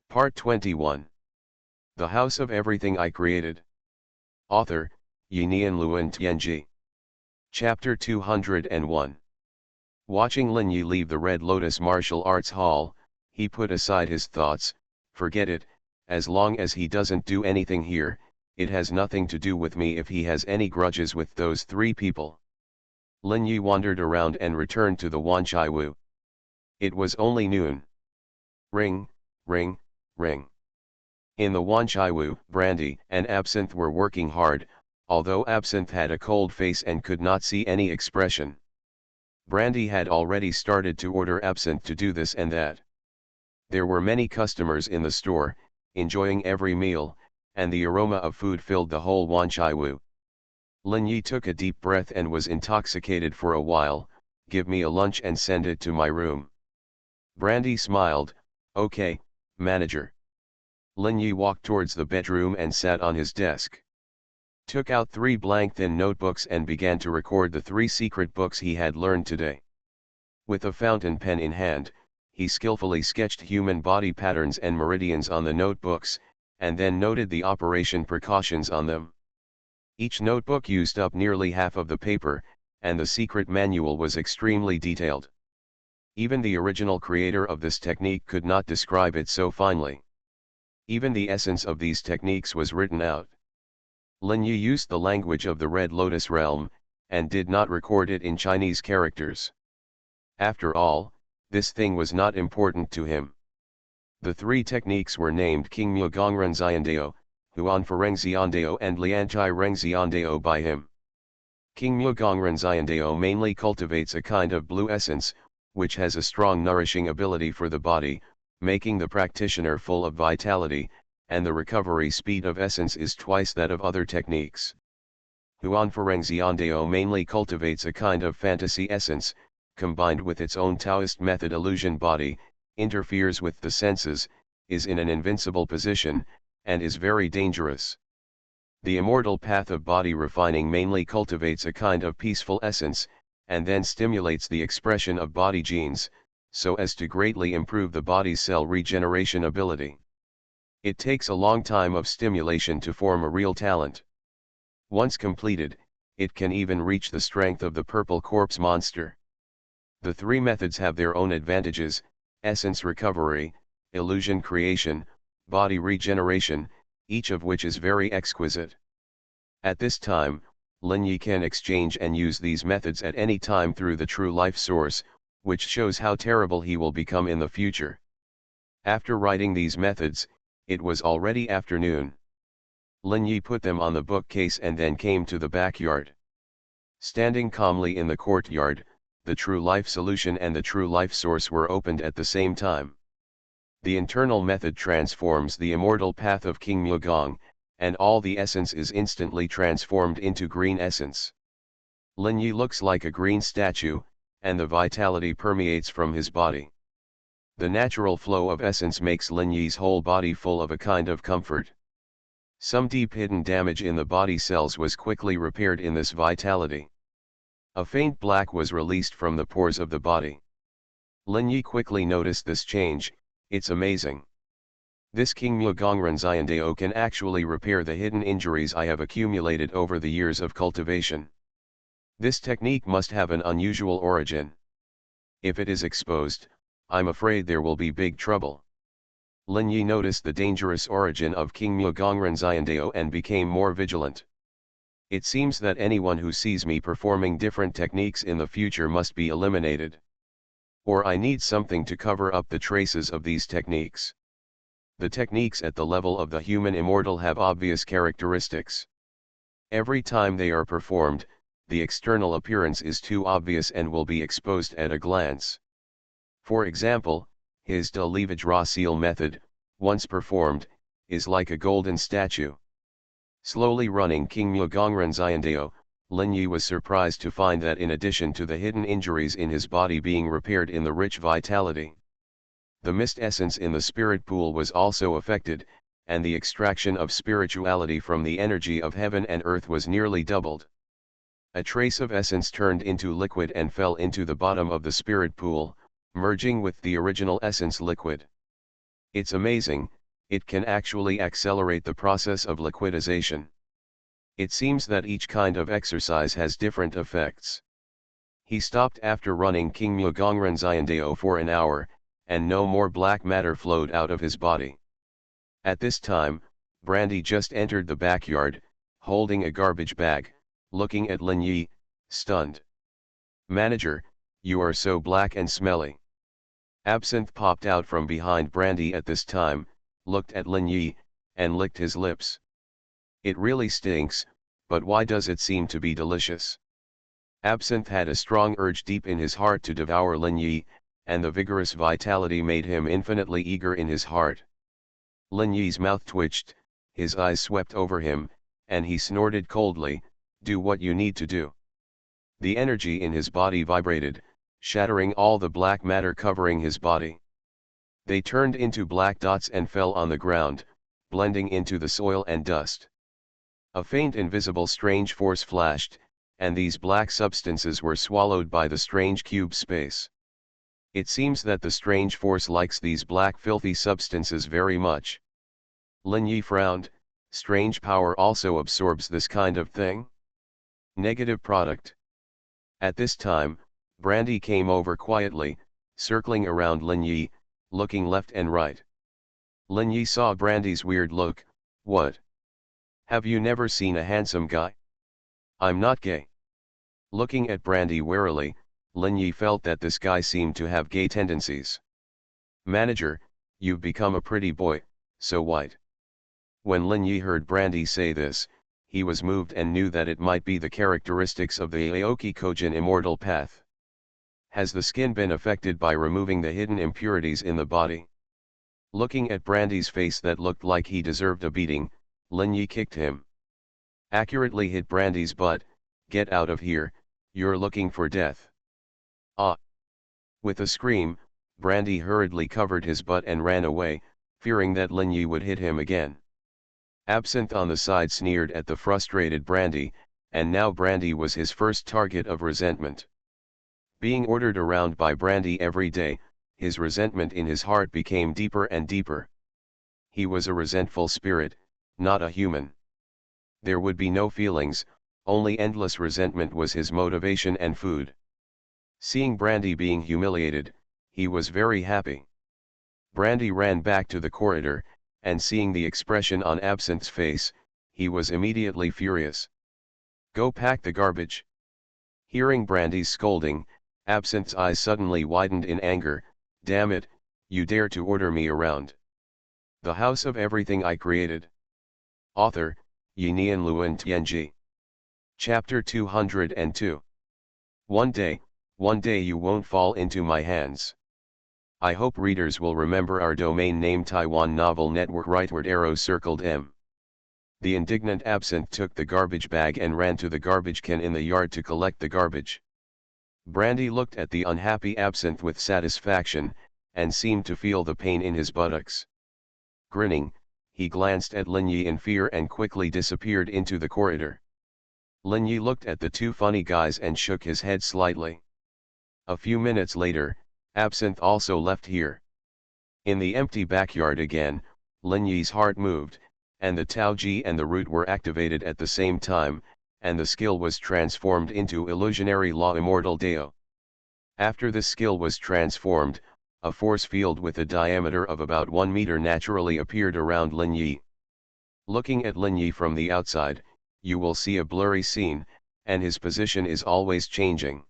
Part 21. The House of Everything I Created. Author, Yinian Luan Tianji. Chapter 201. Watching Lin Yi leave the Red Lotus Martial Arts Hall, he put aside his thoughts. Forget it, as long as he doesn't do anything here, it has nothing to do with me if he has any grudges with those three people. Lin Yi wandered around and returned to the Wanchai-Wu. It was only noon. Ring, ring, ring. In the Wanchai-Wu, Brandy and Absinthe were working hard, although Absinthe had a cold face and could not see any expression. Brandy had already started to order Absinthe to do this and that. There were many customers in the store, enjoying every meal, and the aroma of food filled the whole Wanchai-Wu. Lin Yi took a deep breath and was intoxicated for a while. Give me a lunch and send it to my room. Brandy smiled. Okay, manager. Lin Yi walked towards the bedroom and sat on his desk. Took out 3 blank thin notebooks and began to record the 3 secret books he had learned today. With a fountain pen in hand, he skillfully sketched human body patterns and meridians on the notebooks, and then noted the operation precautions on them. Each notebook used up nearly half of the paper, and the secret manual was extremely detailed. Even the original creator of this technique could not describe it so finely. Even the essence of these techniques was written out. Lin Yi used the language of the Red Lotus realm, and did not record it in Chinese characters. After all, this thing was not important to him. The 3 techniques were named King Mu Gong Ren Xiandao, Huan Fereng Xiandao and Lianchai Reng Xiandao by him. King Mu Gong Ren Xiandao mainly cultivates a kind of blue essence, which has a strong nourishing ability for the body, making the practitioner full of vitality, and the recovery speed of essence is twice that of other techniques. Huan Fereng Xiandao mainly cultivates a kind of fantasy essence, combined with its own Taoist method illusion body, interferes with the senses, is in an invincible position, and is very dangerous. The immortal path of body refining mainly cultivates a kind of peaceful essence, and then stimulates the expression of body genes, so as to greatly improve the body's cell regeneration ability. It takes a long time of stimulation to form a real talent. Once completed, it can even reach the strength of the purple corpse monster. The 3 methods have their own advantages: essence recovery, illusion creation, body regeneration, each of which is very exquisite. At this time, Lin Yi can exchange and use these methods at any time through the true life source, which shows how terrible he will become in the future. After writing these methods, it was already afternoon. Lin Yi put them on the bookcase and then came to the backyard. Standing calmly in the courtyard, the true life solution and the true life source were opened at the same time. The internal method transforms the immortal path of King Mu Gong, and all the essence is instantly transformed into green essence. Lin Yi looks like a green statue, and the vitality permeates from his body. The natural flow of essence makes Lin Yi's whole body full of a kind of comfort. Some deep hidden damage in the body cells was quickly repaired in this vitality. A faint black was released from the pores of the body. Lin Yi quickly noticed this change. It's amazing. This King Mu Gong Ren Xiandao can actually repair the hidden injuries I have accumulated over the years of cultivation. This technique must have an unusual origin. If it is exposed, I'm afraid there will be big trouble. Lin Yi noticed the dangerous origin of King Mu Gong Ren Xiandao and became more vigilant. It seems that anyone who sees me performing different techniques in the future must be eliminated. Or I need something to cover up the traces of these techniques. The techniques at the level of the human immortal have obvious characteristics. Every time they are performed, the external appearance is too obvious and will be exposed at a glance. For example, his de Levage raw seal method, once performed, is like a golden statue. Slowly running King Mu Gong Ren Xiandao, Lin Yi was surprised to find that in addition to the hidden injuries in his body being repaired in the rich vitality, the mist essence in the spirit pool was also affected, and the extraction of spirituality from the energy of heaven and earth was nearly doubled. A trace of essence turned into liquid and fell into the bottom of the spirit pool, merging with the original essence liquid. It's amazing, It can actually accelerate the process of liquidization. It seems that each kind of exercise has different effects. He stopped after running King Mugongrenziandeo for an hour, and no more black matter flowed out of his body. At this time, Brandy just entered the backyard, holding a garbage bag, looking at Lin Yi, stunned. "Manager, you are so black and smelly." Absinthe popped out from behind Brandy at this time, looked at Lin Yi, and licked his lips. "It really stinks, but why does it seem to be delicious?" Absinthe had a strong urge deep in his heart to devour Lin Yi, and the vigorous vitality made him infinitely eager in his heart. Lin Yi's mouth twitched, his eyes swept over him, and he snorted coldly, "Do what you need to do." The energy in his body vibrated, shattering all the black matter covering his body. They turned into black dots and fell on the ground, blending into the soil and dust. A faint invisible strange force flashed, and these black substances were swallowed by the strange cube space. It seems that the strange force likes these black filthy substances very much. Lin Yi frowned. Strange power also absorbs this kind of thing? Negative product. At this time, Brandy came over quietly, circling around Lin Yi, looking left and right. Lin Yi saw Brandy's weird look. "What? Have you never seen a handsome guy? I'm not gay." Looking at Brandy warily, Lin Yi felt that this guy seemed to have gay tendencies. "Manager, you've become a pretty boy, so white." When Lin Yi heard Brandy say this, he was moved and knew that it might be the characteristics of the Aoki Kojin immortal path. Has the skin been affected by removing the hidden impurities in the body? Looking at Brandy's face that looked like he deserved a beating, Lin Yi kicked him. Accurately hit Brandy's butt. "Get out of here, you're looking for death." "Ah!" With a scream, Brandy hurriedly covered his butt and ran away, fearing that Lin Yi would hit him again. Absinthe on the side sneered at the frustrated Brandy, and now Brandy was his first target of resentment. Being ordered around by Brandy every day, his resentment in his heart became deeper and deeper. He was a resentful spirit, not a human. There would be no feelings, only endless resentment was his motivation and food. Seeing Brandy being humiliated, he was very happy. Brandy ran back to the corridor, and seeing the expression on Absinthe's face, he was immediately furious. "Go pack the garbage." Hearing Brandy's scolding, Absinthe's eyes suddenly widened in anger. "Damn it, you dare to order me around. The house of everything I created." Author, Yinian Luan Tianji. Chapter 202. One day you won't fall into my hands. I hope readers will remember our domain name Taiwan Novel Network rightward arrow circled M. The indignant Absinthe took the garbage bag and ran to the garbage can in the yard to collect the garbage. Brandy looked at the unhappy Absinthe with satisfaction, and seemed to feel the pain in his buttocks. Grinning, he glanced at Lin Yi in fear and quickly disappeared into the corridor. Lin Yi looked at the two funny guys and shook his head slightly. A few minutes later, Absinthe also left here. In the empty backyard again, Lin Yi's heart moved, and the Tao Ji and the root were activated at the same time, and the skill was transformed into illusionary law immortal Deo. After the skill was transformed, a force field with a diameter of about 1 meter naturally appeared around Lin Yi. Looking at Lin Yi from the outside, you will see a blurry scene, and his position is always changing.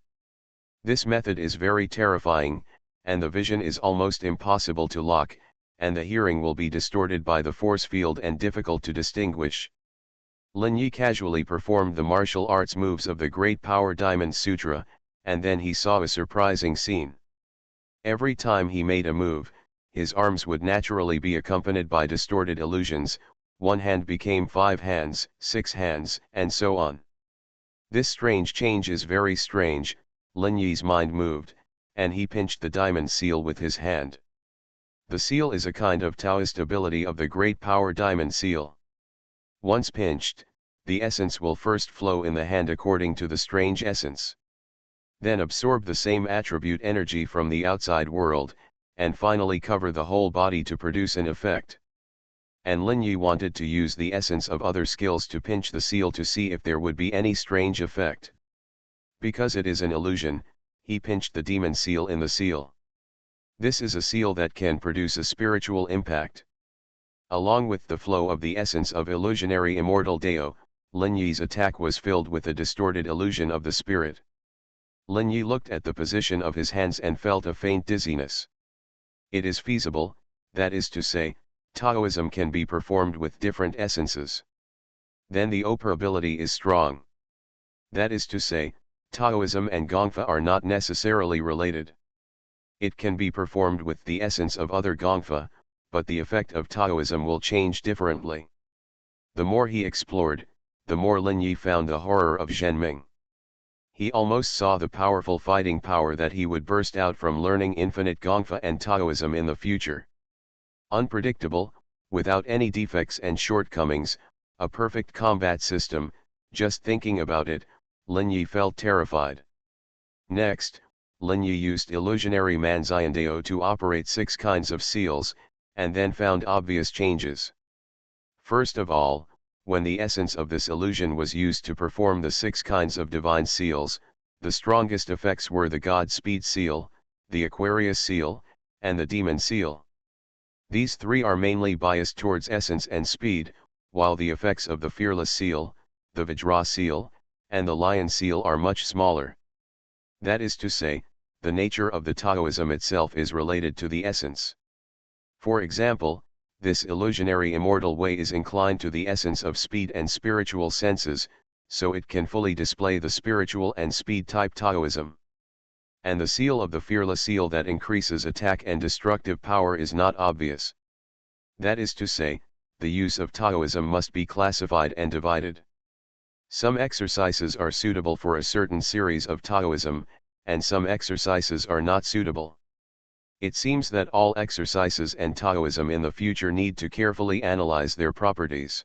This method is very terrifying, and the vision is almost impossible to lock, and the hearing will be distorted by the force field and difficult to distinguish. Lin Yi casually performed the martial arts moves of the Great Power Diamond Sutra, and then he saw a surprising scene. Every time he made a move, his arms would naturally be accompanied by distorted illusions. One hand became 5 hands, 6 hands, and so on. This strange change is very strange. Lin Yi's mind moved, and he pinched the diamond seal with his hand. The seal is a kind of Taoist ability of the Great Power Diamond Seal. Once pinched, the essence will first flow in the hand according to the strange essence. Then absorb the same attribute energy from the outside world, and finally cover the whole body to produce an effect. and Lin Yi wanted to use the essence of other skills to pinch the seal to see if there would be any strange effect. Because it is an illusion, he pinched the demon seal in the seal. This is a seal that can produce a spiritual impact. Along with the flow of the essence of illusionary immortal Dao, Lin Yi's attack was filled with a distorted illusion of the spirit. Lin Yi looked at the position of his hands and felt a faint dizziness. It is feasible, that is to say, Taoism can be performed with different essences. Then the operability is strong. That is to say, Taoism and Gongfa are not necessarily related. It can be performed with the essence of other Gongfa, but the effect of Taoism will change differently. The more he explored, the more Lin Yi found the horror of Zhenming. He almost saw the powerful fighting power that he would burst out from learning infinite Gongfa and Taoism in the future. Unpredictable, without any defects and shortcomings, a perfect combat system. Just thinking about it, Lin Yi felt terrified. Next, Lin Yi used illusionary Manzian Dao to operate 6 kinds of seals, and then found obvious changes. First of all, when the essence of this illusion was used to perform the 6 kinds of divine seals, the strongest effects were the Godspeed seal, the Aquarius seal, and the Demon seal. These 3 are mainly biased towards essence and speed, while the effects of the Fearless seal, the Vajra seal, and the Lion seal are much smaller. That is to say, the nature of the Taoism itself is related to the essence. For example, this illusionary immortal way is inclined to the essence of speed and spiritual senses, so it can fully display the spiritual and speed type Taoism. And the seal of the Fearless seal that increases attack and destructive power is not obvious. That is to say, the use of Taoism must be classified and divided. Some exercises are suitable for a certain series of Taoism, and some exercises are not suitable. It seems that all exercises and Taoism in the future need to carefully analyze their properties.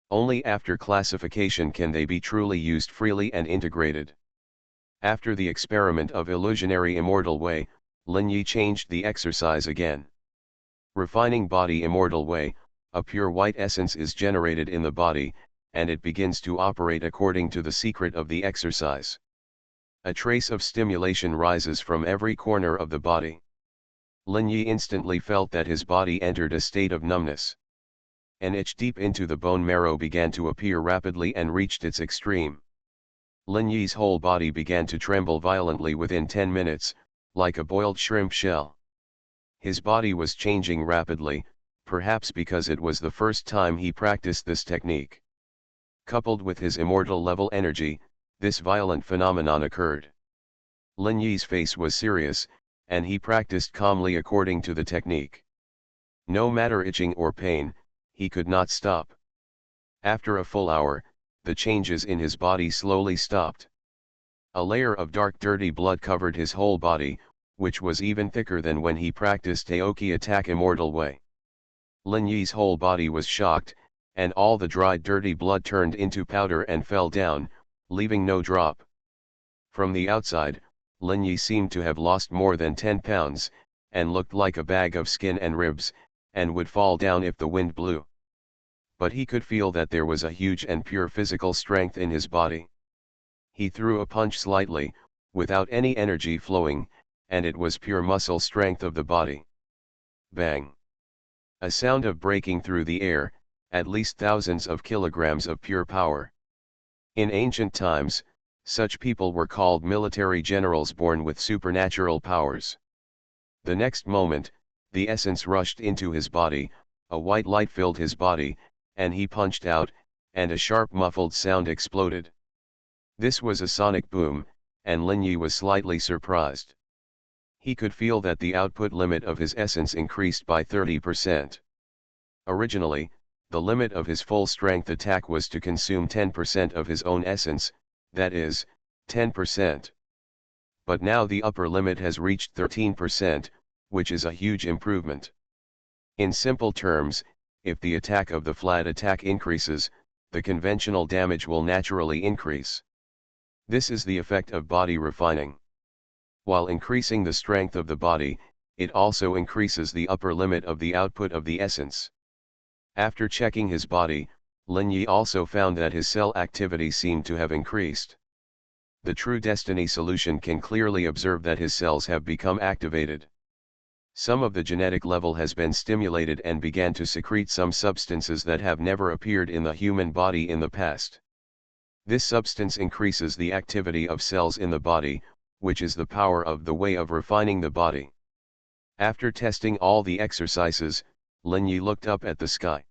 Only after classification can they be truly used freely and integrated. After the experiment of illusionary immortal way, Lin Yi changed the exercise again. Refining body immortal way, a pure white essence is generated in the body, and it begins to operate according to the secret of the exercise. A trace of stimulation rises from every corner of the body. Lin Yi instantly felt that his body entered a state of numbness. An itch deep into the bone marrow began to appear rapidly and reached its extreme. Lin Yi's whole body began to tremble violently within 10 minutes, like a boiled shrimp shell. His body was changing rapidly, perhaps because it was the first time he practiced this technique. Coupled with his immortal level energy, this violent phenomenon occurred. Lin Yi's face was serious, and he practiced calmly according to the technique. No matter itching or pain, he could not stop. After a full hour, the changes in his body slowly stopped. A layer of dark dirty blood covered his whole body, which was even thicker than when he practiced Aoki attack immortal way. Lin Yi's whole body was shocked, and all the dried dirty blood turned into powder and fell down, leaving no drop. From the outside, Lin Yi seemed to have lost more than 10 pounds, and looked like a bag of skin and ribs, and would fall down if the wind blew. But he could feel that there was a huge and pure physical strength in his body. He threw a punch slightly, without any energy flowing, and it was pure muscle strength of the body. Bang! A sound of breaking through the air, at least thousands of kilograms of pure power. In ancient times, such people were called military generals born with supernatural powers. The next moment, the essence rushed into his body, a white light filled his body, and he punched out, and a sharp muffled sound exploded. This was a sonic boom, and Lin Yi was slightly surprised. He could feel that the output limit of his essence increased by 30%. Originally, the limit of his full strength attack was to consume 10% of his own essence, that is, 10%. But now the upper limit has reached 13%, which is a huge improvement. In simple terms, if the attack of the flat attack increases, the conventional damage will naturally increase. This is the effect of body refining. While increasing the strength of the body, it also increases the upper limit of the output of the essence. After checking his body, Lin Yi also found that his cell activity seemed to have increased. The True Destiny solution can clearly observe that his cells have become activated. Some of the genetic level has been stimulated and began to secrete some substances that have never appeared in the human body in the past. This substance increases the activity of cells in the body, which is the power of the way of refining the body. After testing all the exercises, Lin Yi looked up at the sky.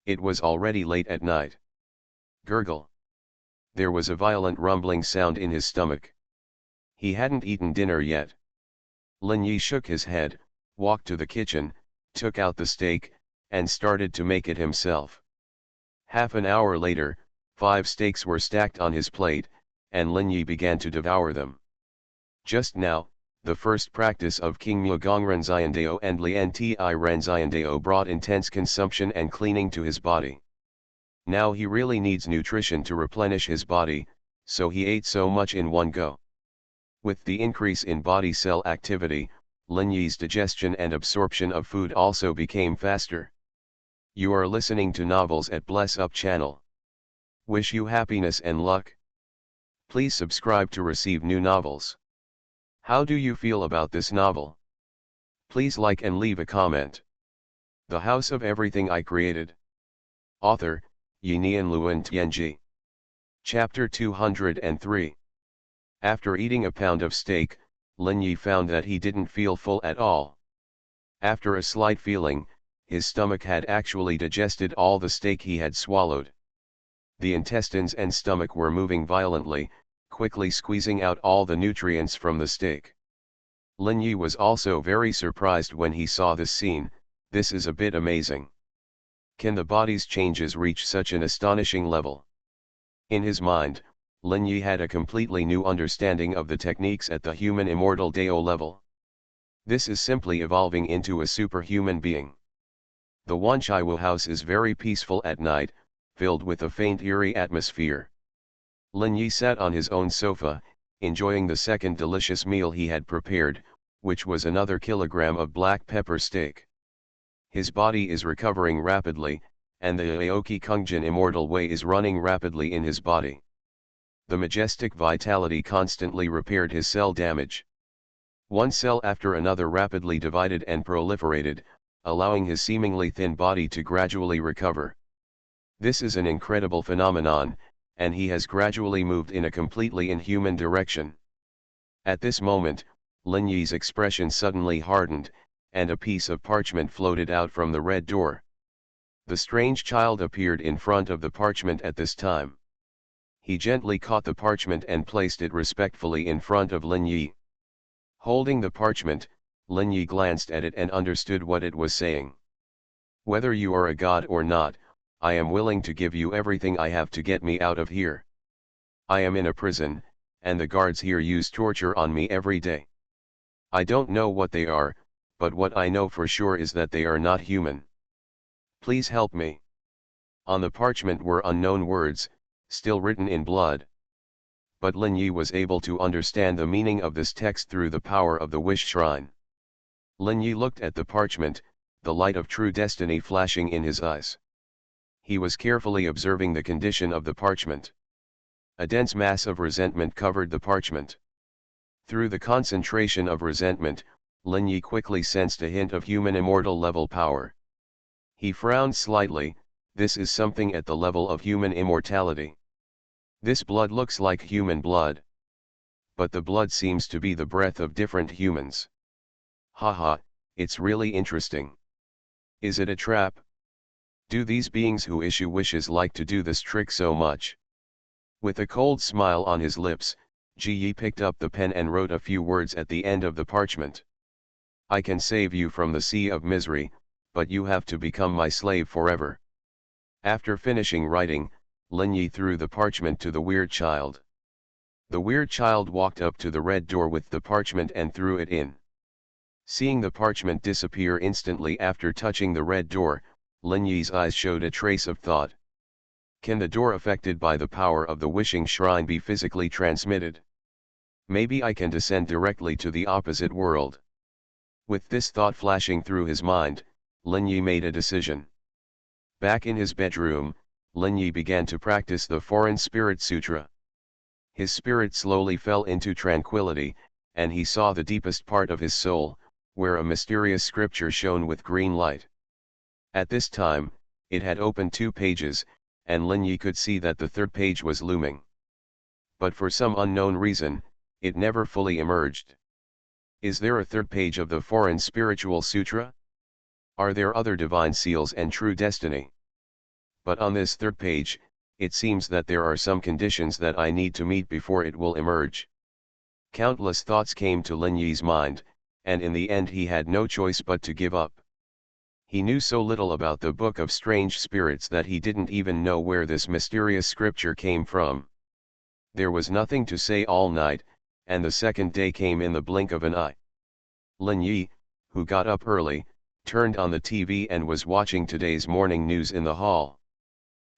It was already late at night. Gurgle. There was a violent rumbling sound in his stomach. He hadn't eaten dinner yet. Lin Yi shook his head, walked to the kitchen, took out the steak, and started to make it himself. Half an hour later, 5 steaks were stacked on his plate, and Lin Yi began to devour them. Just now, the first practice of King Mugong Renziandao and Lien Ti Renziandao brought intense consumption and cleaning to his body. Now he really needs nutrition to replenish his body, so he ate so much in one go. With the increase in body cell activity, Lin Yi's digestion and absorption of food also became faster. You are listening to Novels at Bless Up channel. Wish you happiness and luck. Please subscribe to receive new novels. How do you feel about this novel? Please like and leave a comment. The House of Everything I Created. Author, Yinian Luan Tianji. Chapter 203. After eating a pound of steak, Lin Yi found that he didn't feel full at all. After a slight feeling, his stomach had actually digested all the steak he had swallowed. The intestines and stomach were moving violently, quickly squeezing out all the nutrients from the steak. Lin Yi was also very surprised when he saw this scene. This is a bit amazing. Can the body's changes reach such an astonishing level? In his mind, Lin Yi had a completely new understanding of the techniques at the human immortal Dao level. This is simply evolving into a superhuman being. The Wanchaiwu house is very peaceful at night, filled with a faint eerie atmosphere. Lin Yi sat on his own sofa, enjoying the second delicious meal he had prepared, which was another kilogram of black pepper steak. His body is recovering rapidly, and the Aoki Kungjin immortal way is running rapidly in his body. The majestic vitality constantly repaired his cell damage. One cell after another rapidly divided and proliferated, allowing his seemingly thin body to gradually recover. This is an incredible phenomenon, and he has gradually moved in a completely inhuman direction. At this moment, Lin Yi's expression suddenly hardened, and a piece of parchment floated out from the red door. The strange child appeared in front of the parchment at this time. He gently caught the parchment and placed it respectfully in front of Lin Yi. Holding the parchment, Lin Yi glanced at it and understood what it was saying. Whether you are a god or not, I am willing to give you everything I have to get me out of here. I am in a prison, and the guards here use torture on me every day. I don't know what they are, but what I know for sure is that they are not human. Please help me. On the parchment were unknown words, still written in blood. But Lin Yi was able to understand the meaning of this text through the power of the Wish Shrine. Lin Yi looked at the parchment, the light of true destiny flashing in his eyes. He was carefully observing the condition of the parchment. A dense mass of resentment covered the parchment. Through the concentration of resentment, Lin Yi quickly sensed a hint of human immortal level power. He frowned slightly. This is something at the level of human immortality. This blood looks like human blood. But the blood seems to be the breath of different humans. Haha, it's really interesting. Is it a trap? Do these beings who issue wishes like to do this trick so much? With a cold smile on his lips, Ji Yi picked up the pen and wrote a few words at the end of the parchment. I can save you from the sea of misery, but you have to become my slave forever. After finishing writing, Lin Yi threw the parchment to the weird child. The weird child walked up to the red door with the parchment and threw it in. Seeing the parchment disappear instantly after touching the red door, Lin Yi's eyes showed a trace of thought. Can the door affected by the power of the wishing shrine be physically transmitted? Maybe I can descend directly to the opposite world. With this thought flashing through his mind, Lin Yi made a decision. Back in his bedroom, Lin Yi began to practice the Foreign Spirit Sutra. His spirit slowly fell into tranquility, and he saw the deepest part of his soul, where a mysterious scripture shone with green light. At this time, it had opened 2 pages, and Lin Yi could see that the 3rd page was looming. But for some unknown reason, it never fully emerged. Is there a 3rd page of the Foreign Spiritual Sutra? Are there other divine seals and true destiny? But on this 3rd page, it seems that there are some conditions that I need to meet before it will emerge. Countless thoughts came to Lin Yi's mind, and in the end he had no choice but to give up. He knew so little about the Book of Strange Spirits that he didn't even know where this mysterious scripture came from. There was nothing to say all night, and the 2nd day came in the blink of an eye. Lin Yi, who got up early, turned on the TV and was watching today's morning news in the hall.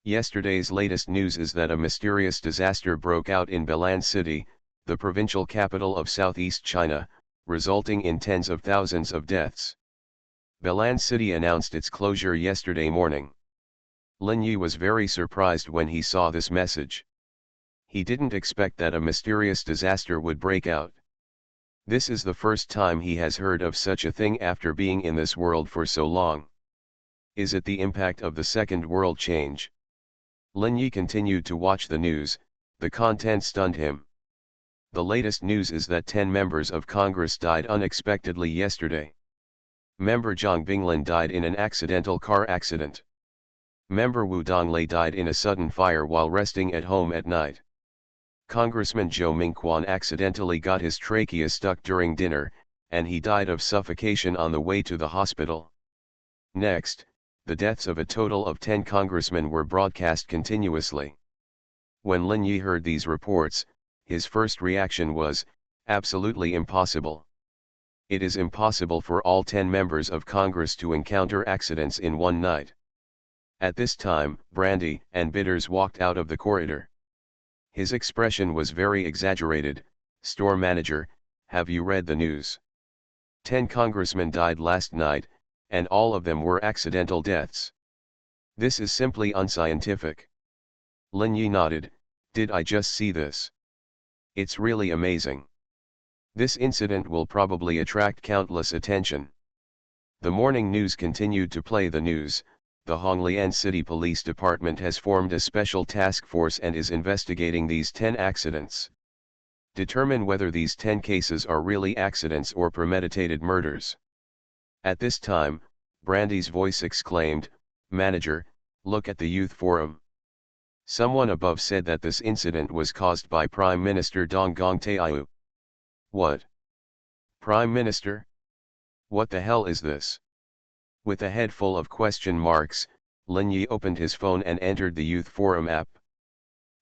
Yesterday's latest news is that a mysterious disaster broke out in Belan City, the provincial capital of southeast China, resulting in tens of thousands of deaths. Belan City announced its closure yesterday morning. Lin Yi was very surprised when he saw this message. He didn't expect that a mysterious disaster would break out. This is the first time he has heard of such a thing after being in this world for so long. Is it the impact of the Second World Change? Lin Yi continued to watch the news. The content stunned him. The latest news is that 10 members of Congress died unexpectedly yesterday. Member Zhang Binglin died in an accidental car accident. Member Wu Donglei died in a sudden fire while resting at home at night. Congressman Zhou Mingquan accidentally got his trachea stuck during dinner, and he died of suffocation on the way to the hospital. Next, the deaths of a total of 10 congressmen were broadcast continuously. When Lin Yi heard these reports, his first reaction was, absolutely impossible. It is impossible for all 10 members of Congress to encounter accidents in one night. At this time, Brandy and Bitters walked out of the corridor. His expression was very exaggerated. Store manager, have you read the news? 10 congressmen died last night, and all of them were accidental deaths. This is simply unscientific. Lin Yi nodded. Did I just see this? It's really amazing. This incident will probably attract countless attention. The morning news continued to play the news. The Honglian City Police Department has formed a special task force and is investigating these 10 accidents. Determine whether these 10 cases are really accidents or premeditated murders. At this time, Brandy's voice exclaimed, Manager, look at the youth forum. Someone above said that this incident was caused by Prime Minister Dong Gongtaiu. What? Prime Minister? What the hell is this? With a head full of question marks, Lin Yi opened his phone and entered the Youth Forum app.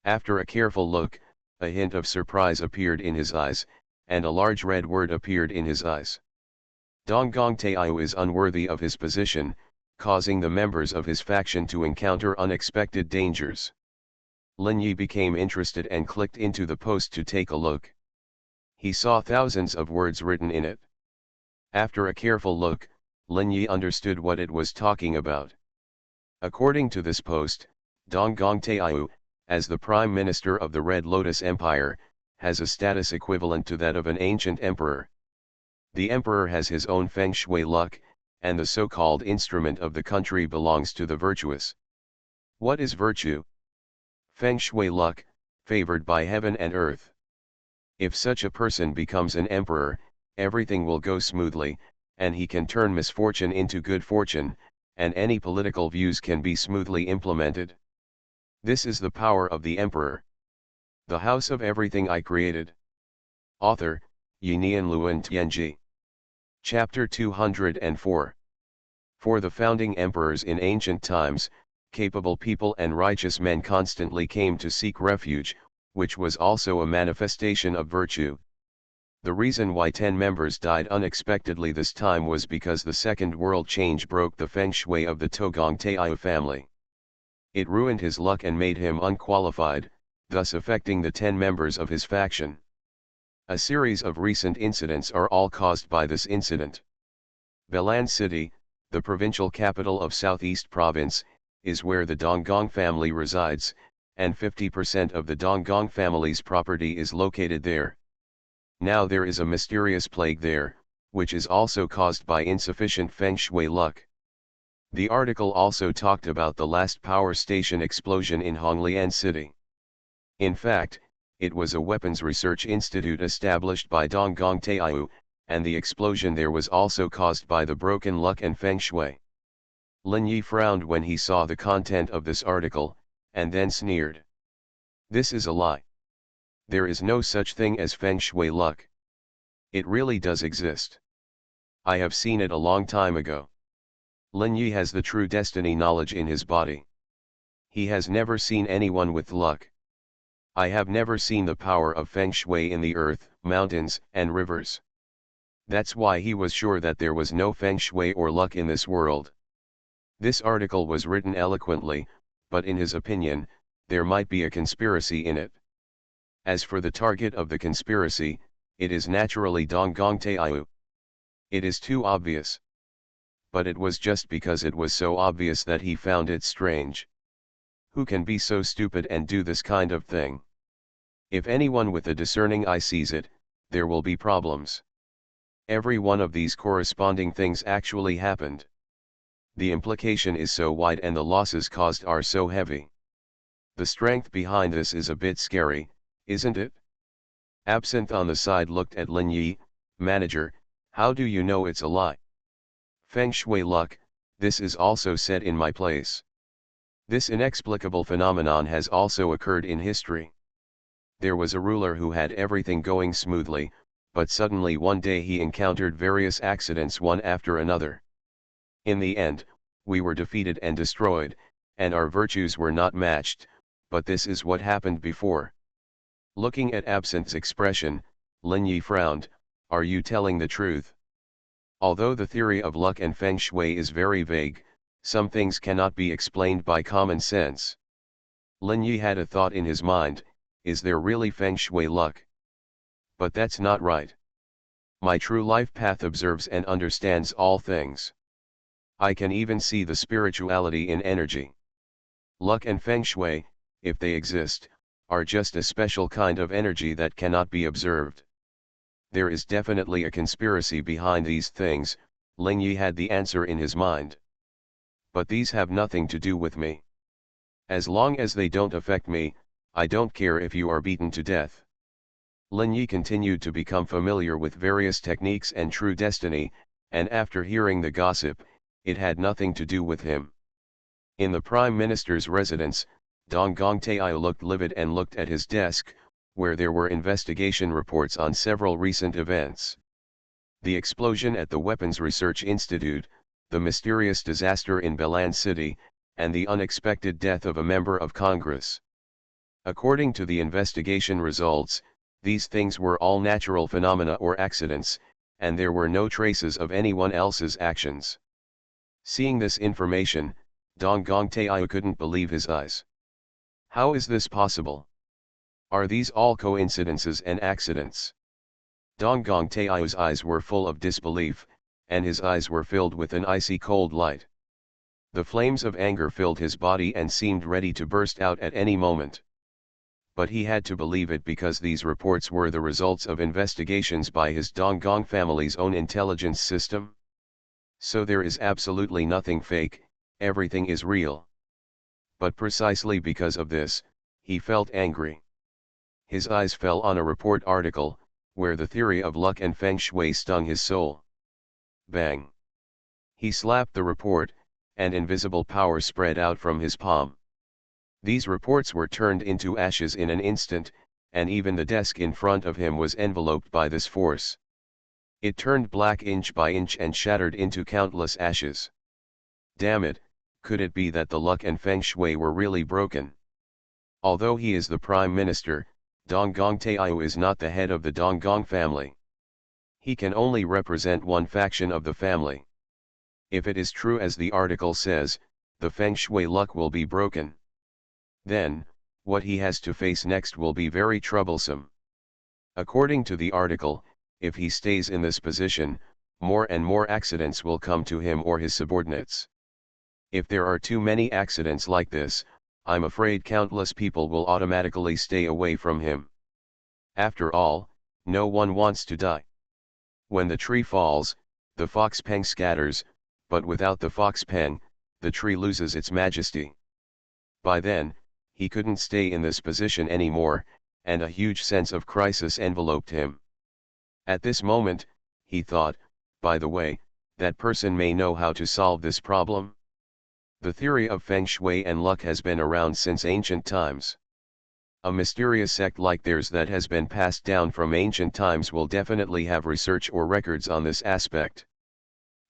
After a careful look, a hint of surprise appeared in his eyes, and a large red word appeared in his eyes. Dong Gongtaiu is unworthy of his position, causing the members of his faction to encounter unexpected dangers. Lin Yi became interested and clicked into the post to take a look. He saw thousands of words written in it. After a careful look, Lin Yi understood what it was talking about. According to this post, Dong Gongtaiu, as the Prime Minister of the Red Lotus Empire, has a status equivalent to that of an ancient emperor. The emperor has his own feng shui luck, and the so-called instrument of the country belongs to the virtuous. What is virtue? Feng shui luck, favored by heaven and earth. If such a person becomes an emperor, everything will go smoothly, and he can turn misfortune into good fortune, and any political views can be smoothly implemented. This is the power of the emperor. The House of Everything I Created. Author, Yinian Luan Tianji. Chapter 204. For the founding emperors in ancient times, capable people and righteous men constantly came to seek refuge, which was also a manifestation of virtue. The reason why 10 members died unexpectedly this time was because the Second World Change broke the feng shui of the Gongtaiu family. It ruined his luck and made him unqualified, thus affecting the 10 members of his faction. A series of recent incidents are all caused by this incident. Belan City, the provincial capital of Southeast Province, is where the Donggong family resides, and 50% of the Donggong family's property is located there. Now there is a mysterious plague there, which is also caused by insufficient feng shui luck. The article also talked about the last power station explosion in Honglian City. In fact, it was a weapons research institute established by Donggong Taiyu, and the explosion there was also caused by the broken luck and feng shui. Lin Yi frowned when he saw the content of this article, and then sneered. This is a lie. There is no such thing as feng shui luck. It really does exist. I have seen it a long time ago. Lin Yi has the true destiny knowledge in his body. He has never seen anyone with luck. I have never seen the power of feng shui in the earth, mountains, and rivers. That's why he was sure that there was no feng shui or luck in this world. This article was written eloquently, but in his opinion, there might be a conspiracy in it. As for the target of the conspiracy, it is naturally Donggong Taiyu. It is too obvious. But it was just because it was so obvious that he found it strange. Who can be so stupid and do this kind of thing? If anyone with a discerning eye sees it, there will be problems. Every one of these corresponding things actually happened. The implication is so wide and the losses caused are so heavy. The strength behind this is a bit scary, isn't it? Absinthe on the side looked at Lin Yi. Manager, how do you know it's a lie? Feng shui luck, this is also said in my place. This inexplicable phenomenon has also occurred in history. There was a ruler who had everything going smoothly, but suddenly one day he encountered various accidents one after another. In the end, we were defeated and destroyed, and our virtues were not matched, but this is what happened before. Looking at Absinthe's expression, Lin Yi frowned. Are you telling the truth? Although the theory of luck and feng shui is very vague, some things cannot be explained by common sense. Lin Yi had a thought in his mind, is there really feng shui luck? But that's not right. My true life path observes and understands all things. I can even see the spirituality in energy. Luck and feng shui, if they exist, are just a special kind of energy that cannot be observed. There is definitely a conspiracy behind these things. Lin Yi had the answer in his mind. But these have nothing to do with me. As long as they don't affect me, I don't care if you are beaten to death. Lin Yi continued to become familiar with various techniques and true destiny, and after hearing the gossip, it had nothing to do with him. In the Prime Minister's residence, Donggong Taiyu looked livid and looked at his desk, where there were investigation reports on several recent events. The explosion at the Weapons Research Institute, the mysterious disaster in Belan City, and the unexpected death of a member of Congress. According to the investigation results, these things were all natural phenomena or accidents, and there were no traces of anyone else's actions. Seeing this information, Donggong Taiyu couldn't believe his eyes. How is this possible? Are these all coincidences and accidents? Donggong Taiyu's eyes were full of disbelief, and his eyes were filled with an icy cold light. The flames of anger filled his body and seemed ready to burst out at any moment. But he had to believe it because these reports were the results of investigations by his Donggong family's own intelligence system. So there is absolutely nothing fake, everything is real. But precisely because of this, he felt angry. His eyes fell on a report article, where the theory of luck and feng shui stung his soul. Bang! He slapped the report, and invisible power spread out from his palm. These reports were turned into ashes in an instant, and even the desk in front of him was enveloped by this force. It turned black inch by inch and shattered into countless ashes. Damn it, could it be that the luck and feng shui were really broken? Although he is the Prime Minister, Donggong Taiyu is not the head of the Donggong family. He can only represent one faction of the family. If it is true as the article says, the feng shui luck will be broken. Then, what he has to face next will be very troublesome. According to the article, if he stays in this position, more and more accidents will come to him or his subordinates. If there are too many accidents like this, I'm afraid countless people will automatically stay away from him. After all, no one wants to die. When the tree falls, the fox peng scatters, but without the fox peng, the tree loses its majesty. By then, he couldn't stay in this position anymore, and a huge sense of crisis enveloped him. At this moment, he thought, by the way, that person may know how to solve this problem. The theory of feng shui and luck has been around since ancient times. A mysterious sect like theirs that has been passed down from ancient times will definitely have research or records on this aspect.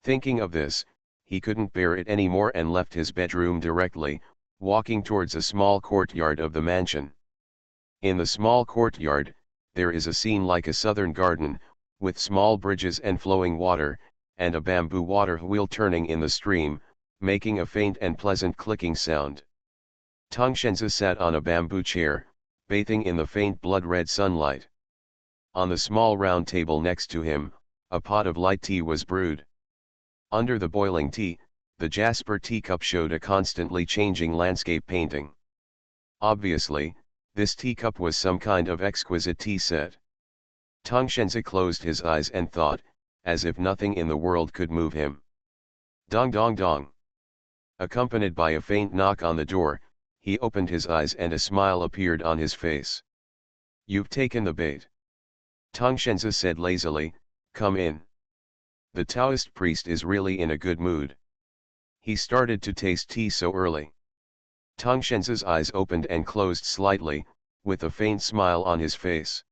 Thinking of this, he couldn't bear it anymore and left his bedroom directly, walking towards a small courtyard of the mansion. In the small courtyard, there is a scene like a southern garden, with small bridges and flowing water, and a bamboo water wheel turning in the stream, making a faint and pleasant clicking sound. Tongshenzi sat on a bamboo chair, bathing in the faint blood-red sunlight. On the small round table next to him, a pot of light tea was brewed. Under the boiling tea, the jasper teacup showed a constantly changing landscape painting. Obviously, this teacup was some kind of exquisite tea set. Tongshenzi closed his eyes and thought, as if nothing in the world could move him. Dong dong dong. Accompanied by a faint knock on the door, he opened his eyes and a smile appeared on his face. "You've taken the bait," Tongshenzi said lazily, "come in." The Taoist priest is really in a good mood. He started to taste tea so early. Tongshenzi's eyes opened and closed slightly, with a faint smile on his face.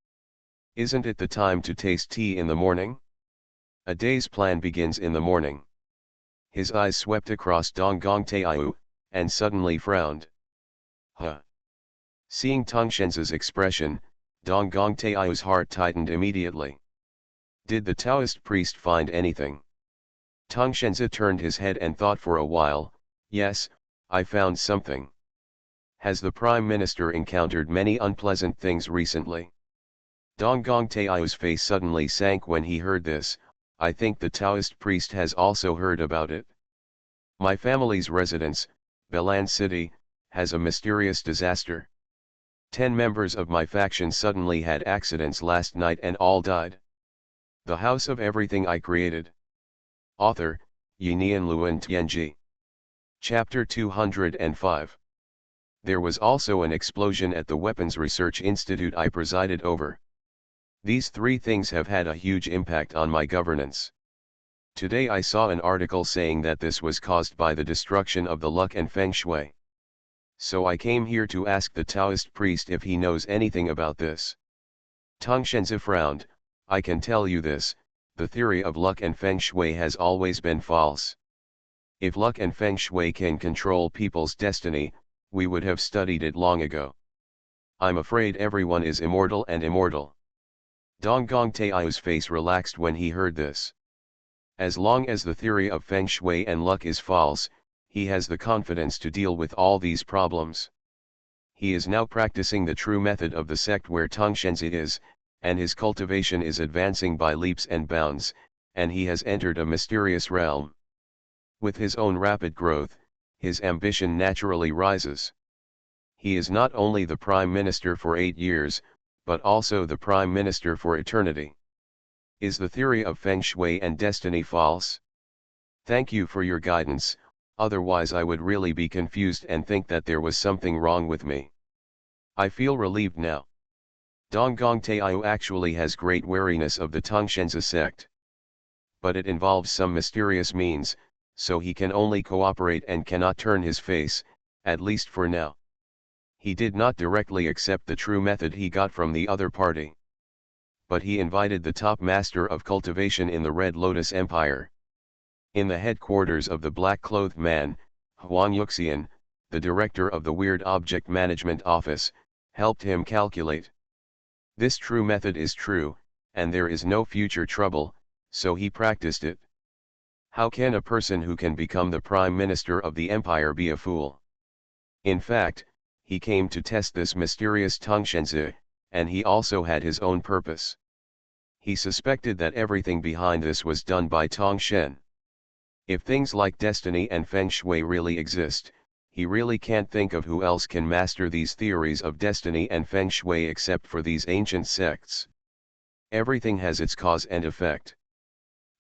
Isn't it the time to taste tea in the morning? A day's plan begins in the morning. His eyes swept across Dong Gong Taiyu, and suddenly frowned. Huh. Seeing Tongshenzi's expression, Dong Gong Taiyu's heart tightened immediately. Did the Taoist priest find anything? Tongshenzi turned his head and thought for a while. Yes, I found something. Has the Prime Minister encountered many unpleasant things recently? Dong Gong Taiyu's face suddenly sank when he heard this. I think the Taoist priest has also heard about it. My family's residence, Belan City, has a mysterious disaster. 10 members of my faction suddenly had accidents last night and all died. The house of everything I created. Author, Yinian Luan Tianji. Chapter 205. There was also an explosion at the Weapons Research Institute I presided over. These 3 things have had a huge impact on my governance. Today I saw an article saying that this was caused by the destruction of the luck and feng shui. So I came here to ask the Taoist priest if he knows anything about this. Tongshenzi frowned. I can tell you this, the theory of luck and feng shui has always been false. If luck and feng shui can control people's destiny, we would have studied it long ago. I'm afraid everyone is immortal and immortal. Dong Gong Taiyu's face relaxed when he heard this. As long as the theory of feng shui and luck is false, he has the confidence to deal with all these problems. He is now practicing the true method of the sect where Tongshenzi is, and his cultivation is advancing by leaps and bounds, and he has entered a mysterious realm. With his own rapid growth, his ambition naturally rises. He is not only the Prime Minister for 8 years, but also the Prime Minister for eternity. Is the theory of feng shui and destiny false? Thank you for your guidance, otherwise I would really be confused and think that there was something wrong with me. I feel relieved now. Dong Gong Taiyu actually has great wariness of the Tongshenzi sect. But it involves some mysterious means, so he can only cooperate and cannot turn his face, at least for now. He did not directly accept the true method he got from the other party. But he invited the top master of cultivation in the Red Lotus Empire. In the headquarters of the black-clothed man, Huang Yuxian, the director of the Weird Object Management Office, helped him calculate. This true method is true, and there is no future trouble, so he practiced it. How can a person who can become the prime minister of the empire be a fool? In fact, he came to test this mysterious Tongshenzi, and he also had his own purpose. He suspected that everything behind this was done by Tongshen. If things like destiny and feng shui really exist, he really can't think of who else can master these theories of destiny and feng shui except for these ancient sects. Everything has its cause and effect.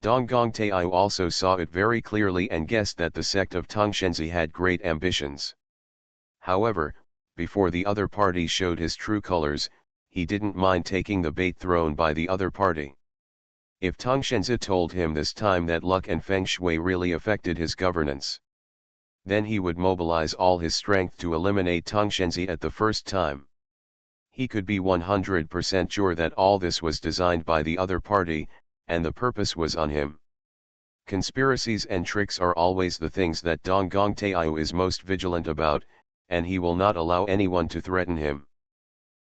Donggong Taiyu also saw it very clearly and guessed that the sect of Tongshenzi had great ambitions. However, before the other party showed his true colors, he didn't mind taking the bait thrown by the other party. If Tongshenzi told him this time that luck and feng shui really affected his governance, then he would mobilize all his strength to eliminate Tongshenzi at the first time. He could be 100% sure that all this was designed by the other party, and the purpose was on him. Conspiracies and tricks are always the things that Donggong Taiyu is most vigilant about, and he will not allow anyone to threaten him.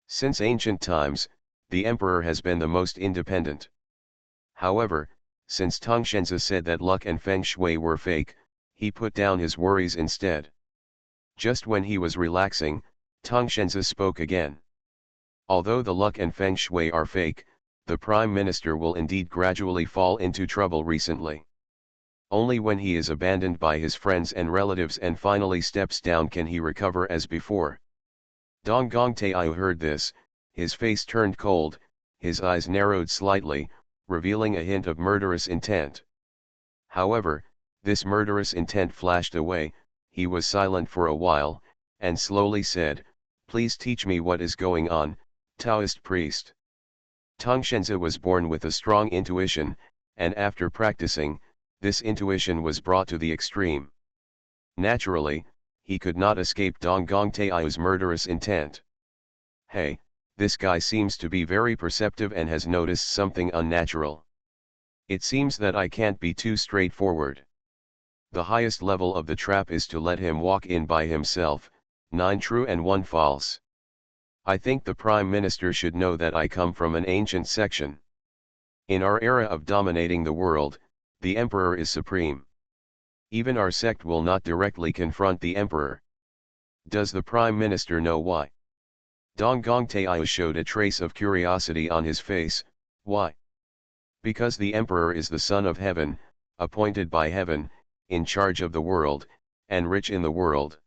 Since ancient times, the emperor has been the most independent. However, since Tongshenzi said that luck and feng shui were fake, he put down his worries instead. Just when he was relaxing, Tongshenzi spoke again. Although the luck and feng shui are fake, the Prime Minister will indeed gradually fall into trouble recently. Only when he is abandoned by his friends and relatives and finally steps down can he recover as before. Donggong Taiyu heard this, his face turned cold, his eyes narrowed slightly, revealing a hint of murderous intent. However, this murderous intent flashed away, he was silent for a while, and slowly said, "Please teach me what is going on, Taoist priest." Tongshenzi was born with a strong intuition, and after practicing, this intuition was brought to the extreme. Naturally, he could not escape Donggong Taiyu's murderous intent. "Hey, this guy seems to be very perceptive and has noticed something unnatural. It seems that I can't be too straightforward. The highest level of the trap is to let him walk in by himself, 9 true and 1 false. I think the Prime Minister should know that I come from an ancient section. In our era of dominating the world, the Emperor is supreme. Even our sect will not directly confront the Emperor. Does the Prime Minister know why?" Donggong Taiyu showed a trace of curiosity on his face. "Why?" "Because the Emperor is the Son of Heaven, appointed by Heaven, in charge of the world, and rich in the world.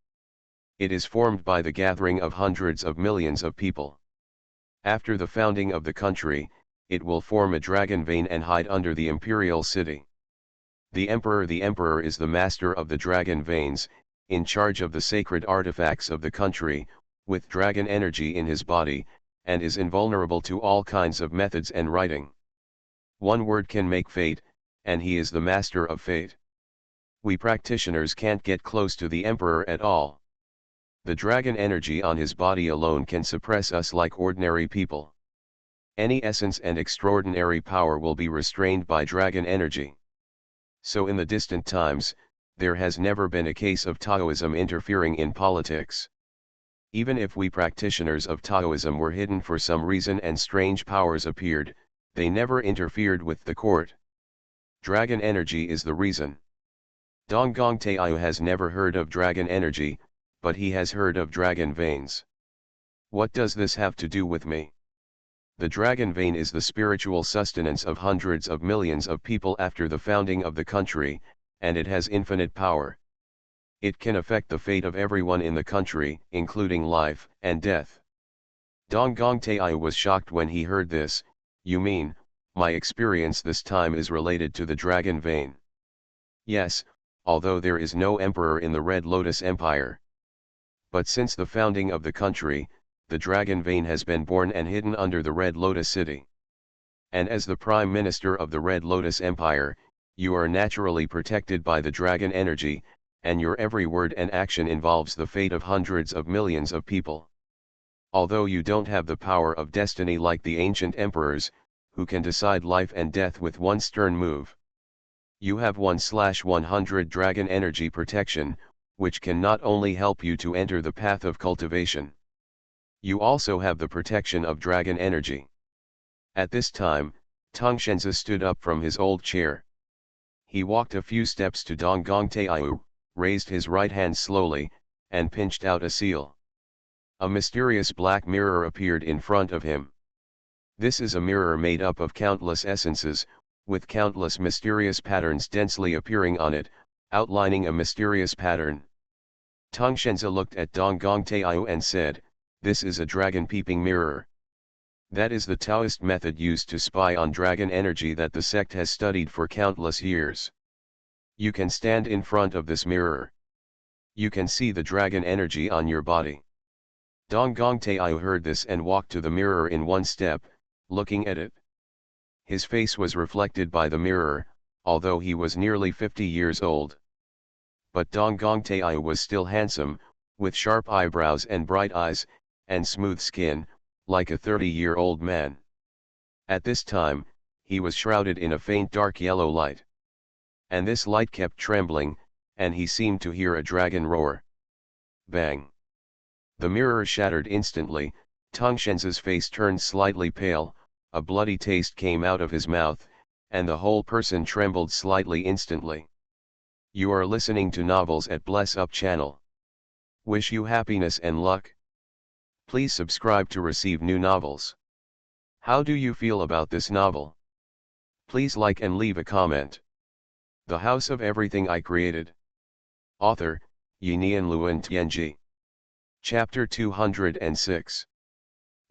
It is formed by the gathering of hundreds of millions of people. After the founding of the country, it will form a dragon vein and hide under the imperial city. The Emperor is the master of the dragon veins, in charge of the sacred artifacts of the country, with dragon energy in his body, and is invulnerable to all kinds of methods and writing. One word can make fate, and he is the master of fate. We practitioners can't get close to the Emperor at all. The dragon energy on his body alone can suppress us like ordinary people. Any essence and extraordinary power will be restrained by dragon energy. So in the distant times, there has never been a case of Taoism interfering in politics. Even if we practitioners of Taoism were hidden for some reason and strange powers appeared, they never interfered with the court. Dragon energy is the reason. Donggong Taiyu has never heard of dragon energy, but he has heard of dragon veins. What does this have to do with me? The dragon vein is the spiritual sustenance of hundreds of millions of people after the founding of the country, and it has infinite power. It can affect the fate of everyone in the country, including life and death." Donggong Taiyu was shocked when he heard this. "You mean, my experience this time is related to the dragon vein?" "Yes, although there is no emperor in the Red Lotus Empire. But since the founding of the country, the dragon vein has been born and hidden under the Red Lotus city. And as the Prime Minister of the Red Lotus Empire, you are naturally protected by the dragon energy, and your every word and action involves the fate of hundreds of millions of people. Although you don't have the power of destiny like the ancient emperors, who can decide life and death with one stern move. You have 1/100 dragon energy protection, which can not only help you to enter the path of cultivation. You also have the protection of dragon energy." At this time, Tongshenzi stood up from his old chair. He walked a few steps to Donggong Taiyu, raised his right hand slowly, and pinched out a seal. A mysterious black mirror appeared in front of him. This is a mirror made up of countless essences, with countless mysterious patterns densely appearing on it, outlining a mysterious pattern. Tongshenzi looked at Donggong Taiyu and said, "This is a dragon peeping mirror. That is the Taoist method used to spy on dragon energy that the sect has studied for countless years. You can stand in front of this mirror. You can see the dragon energy on your body." Donggong Taiyu heard this and walked to the mirror in one step, looking at it. His face was reflected by the mirror, although he was nearly 50 years old. But Donggong Taiyu was still handsome, with sharp eyebrows and bright eyes, and smooth skin, like a 30-year-old man. At this time, he was shrouded in a faint dark yellow light. And this light kept trembling, and he seemed to hear a dragon roar. Bang! The mirror shattered instantly. Tongshenzi's face turned slightly pale, a bloody taste came out of his mouth, and the whole person trembled slightly instantly. You are listening to Novels at Bless Up channel. Wish you happiness and luck. Please subscribe to receive new novels. How do you feel about this novel? Please like and leave a comment. The House of Everything I Created. Author, Yinian Luan Tianji. Chapter 206.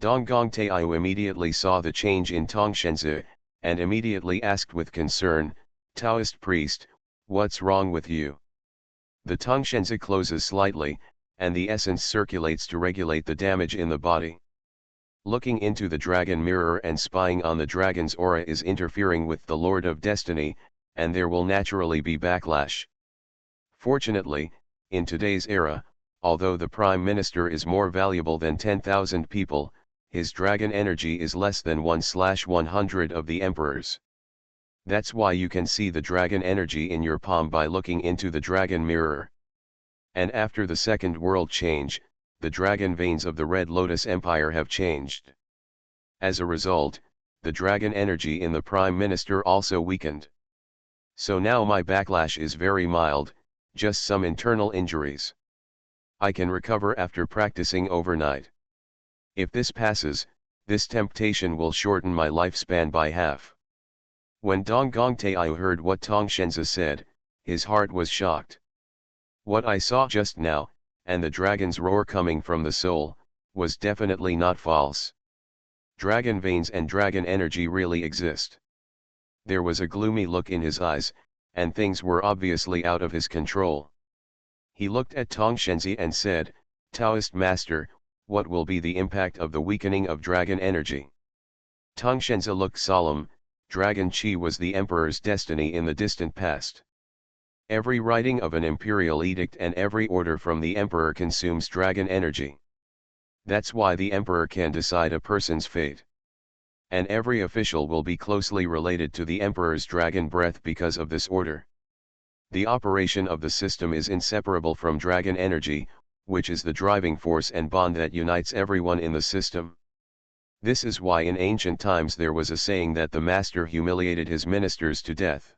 Donggong Taiyu immediately saw the change in Tongshenzi, and immediately asked with concern, "Taoist priest, what's wrong with you?" The Tongshenzi closes slightly, and the essence circulates to regulate the damage in the body. Looking into the dragon mirror and spying on the dragon's aura is interfering with the Lord of Destiny, and there will naturally be backlash. Fortunately, in today's era, although the Prime Minister is more valuable than 10,000 people, his dragon energy is less than 1/100 of the Emperor's. That's why you can see the dragon energy in your palm by looking into the dragon mirror. And after the Second World Change, the dragon veins of the Red Lotus Empire have changed. As a result, the dragon energy in the Prime Minister also weakened. So now my backlash is very mild, just some internal injuries. I can recover after practicing overnight. If this passes, this temptation will shorten my lifespan by half. When Donggong Taiyu heard what Tongshenzi said, his heart was shocked. What I saw just now, and the dragon's roar coming from the soul, was definitely not false. Dragon veins and dragon energy really exist. There was a gloomy look in his eyes, and things were obviously out of his control. He looked at Tongshenzi and said, "Taoist master, what will be the impact of the weakening of dragon energy?" Tongshenzi looked solemn. Dragon Qi was the emperor's destiny in the distant past. Every writing of an imperial edict and every order from the emperor consumes dragon energy. That's why the emperor can decide a person's fate. And every official will be closely related to the emperor's dragon breath because of this order. The operation of the system is inseparable from dragon energy, which is the driving force and bond that unites everyone in the system. This is why in ancient times there was a saying that the master humiliated his ministers to death.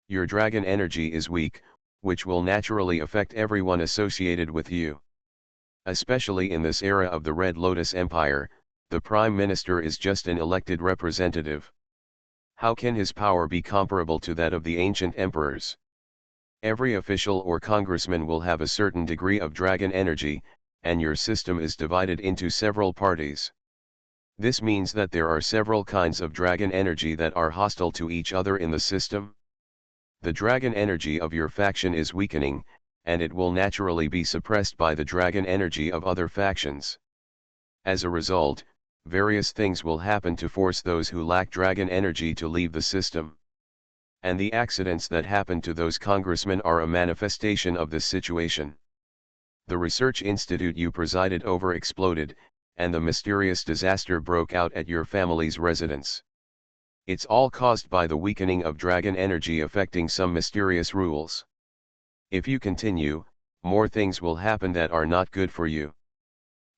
Your dragon energy is weak, which will naturally affect everyone associated with you. Especially in this era of the Red Lotus Empire, the Prime Minister is just an elected representative. How can his power be comparable to that of the ancient emperors? Every official or congressman will have a certain degree of dragon energy, and your system is divided into several parties. This means that there are several kinds of dragon energy that are hostile to each other in the system. The dragon energy of your faction is weakening, and it will naturally be suppressed by the dragon energy of other factions. As a result, various things will happen to force those who lack dragon energy to leave the system. And the accidents that happen to those congressmen are a manifestation of this situation. The research institute you presided over exploded, and the mysterious disaster broke out at your family's residence. It's all caused by the weakening of dragon energy affecting some mysterious rules. If you continue, more things will happen that are not good for you.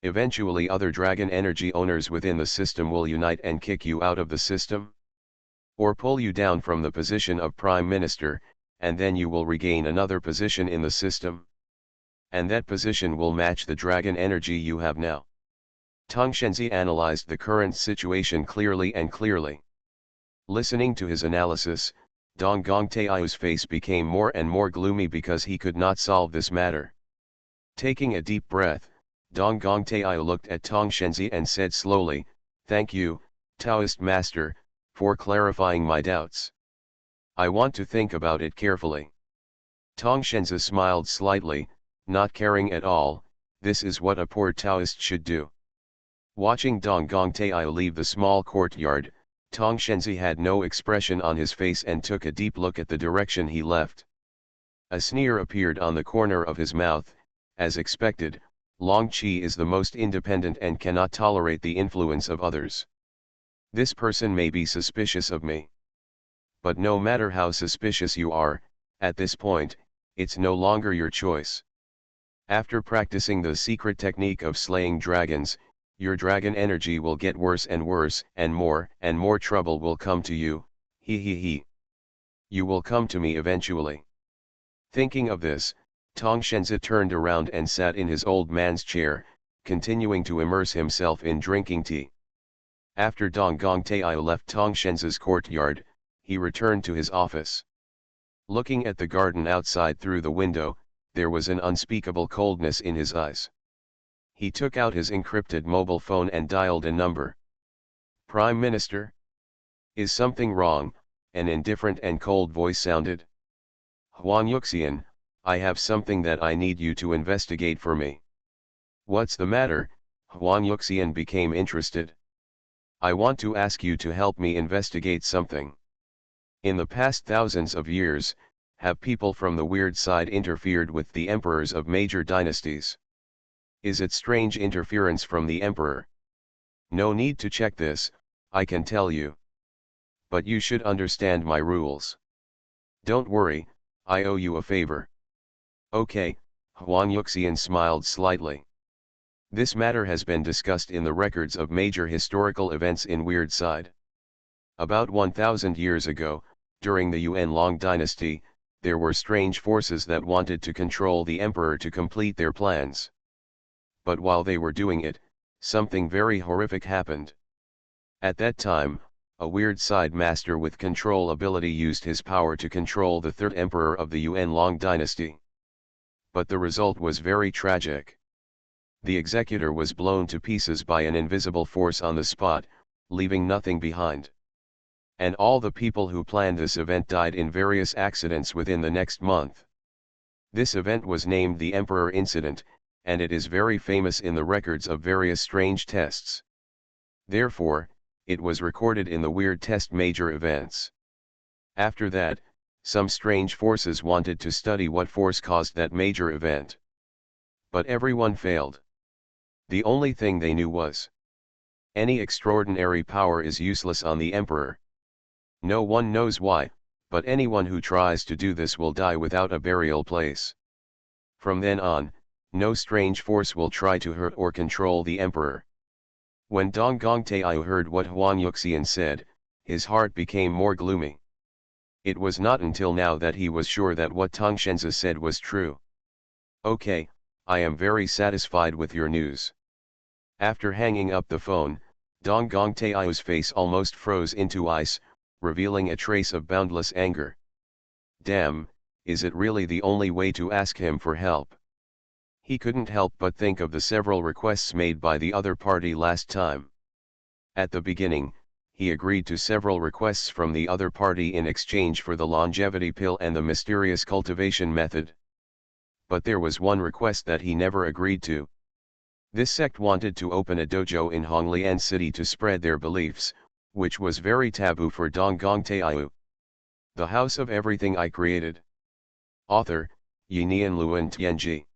Eventually other dragon energy owners within the system will unite and kick you out of the system, or pull you down from the position of Prime Minister, and then you will regain another position in the system. And that position will match the dragon energy you have now. Tongshenzi analyzed the current situation clearly. Listening to his analysis, Dong Gong Tao's face became more and more gloomy because he could not solve this matter. Taking a deep breath, Dong Gong Tao looked at Tong Shenzi and said slowly, "Thank you, Taoist Master, for clarifying my doubts. I want to think about it carefully." Tong Shenzi smiled slightly, not caring at all. This is what a poor Taoist should do. Watching Dong Gong Tao leave the small courtyard, Tong Shenzi had no expression on his face and took a deep look at the direction he left. A sneer appeared on the corner of his mouth. As expected, Long Qi is the most independent and cannot tolerate the influence of others. This person may be suspicious of me. But no matter how suspicious you are, at this point, it's no longer your choice. After practicing the secret technique of slaying dragons, your dragon energy will get worse and worse, and more trouble will come to you. He. You will come to me eventually. Thinking of this, Tong Shenzi turned around and sat in his old man's chair, continuing to immerse himself in drinking tea. After Dong Gong Tao left Tong Shenzi's courtyard, he returned to his office. Looking at the garden outside through the window, there was an unspeakable coldness in his eyes. He took out his encrypted mobile phone and dialed a number. "Prime Minister? Is something wrong?" an indifferent and cold voice sounded. "Huan Yuxian, I have something that I need you to investigate for me." "What's the matter?" Huan Yuxian became interested. "I want to ask you to help me investigate something. In the past thousands of years, have people from the weird side interfered with the emperors of major dynasties? Is it strange interference from the emperor? No need to check this, I can tell you. But you should understand my rules. Don't worry, I owe you a favor." "Okay," Huan Yuxian smiled slightly. "This matter has been discussed in the records of major historical events in Weird Side. About 1000 years ago, during the Yuan Long dynasty, there were strange forces that wanted to control the emperor to complete their plans. But while they were doing it, something very horrific happened. At that time, a weird side master with control ability used his power to control the third emperor of the Yuan Long dynasty. But the result was very tragic. The executor was blown to pieces by an invisible force on the spot, leaving nothing behind. And all the people who planned this event died in various accidents within the next month. This event was named the Emperor Incident, and it is very famous in the records of various strange tests. Therefore, it was recorded in the Weird Test major events. After that, some strange forces wanted to study what force caused that major event. But everyone failed. The only thing they knew was, any extraordinary power is useless on the emperor. No one knows why, but anyone who tries to do this will die without a burial place. From then on, no strange force will try to hurt or control the emperor." When Dong Gong Tao heard what Huan Yuxian said, his heart became more gloomy. It was not until now that he was sure that what Tong Shenzi said was true. "Okay, I am very satisfied with your news." After hanging up the phone, Dong Gong Tao's face almost froze into ice, revealing a trace of boundless anger. Damn, is it really the only way to ask him for help? He couldn't help but think of the several requests made by the other party last time. At the beginning, he agreed to several requests from the other party in exchange for the longevity pill and the mysterious cultivation method. But there was one request that he never agreed to. This sect wanted to open a dojo in Honglian City to spread their beliefs, which was very taboo for Dong Gong Tao. The House of Everything I Created. Author, Yinian Luan Tianji.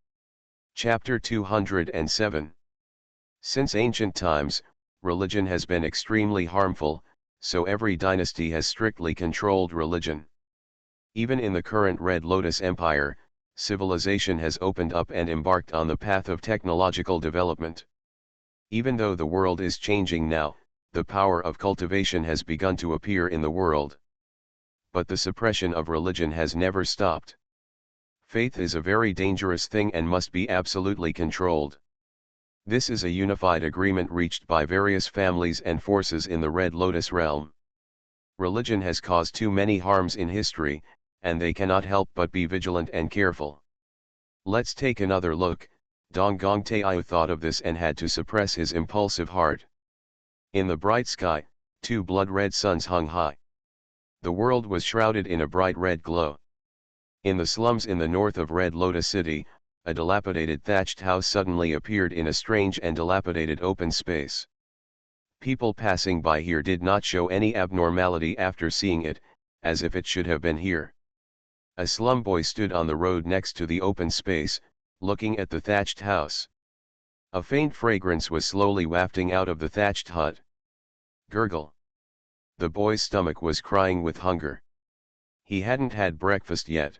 Chapter 207. Since ancient times, religion has been extremely harmful, so every dynasty has strictly controlled religion. Even in the current Red Lotus Empire, civilization has opened up and embarked on the path of technological development. Even though the world is changing now, the power of cultivation has begun to appear in the world. But the suppression of religion has never stopped. Faith is a very dangerous thing and must be absolutely controlled. This is a unified agreement reached by various families and forces in the Red Lotus realm. Religion has caused too many harms in history, and they cannot help but be vigilant and careful. Let's take another look. Dong Gong Taiyu thought of this and had to suppress his impulsive heart. In the bright sky, two blood-red suns hung high. The world was shrouded in a bright red glow. In the slums in the north of Red Lotus City, a dilapidated thatched house suddenly appeared in a strange and dilapidated open space. People passing by here did not show any abnormality after seeing it, as if it should have been here. A slum boy stood on the road next to the open space, looking at the thatched house. A faint fragrance was slowly wafting out of the thatched hut. Gurgle. The boy's stomach was crying with hunger. He hadn't had breakfast yet.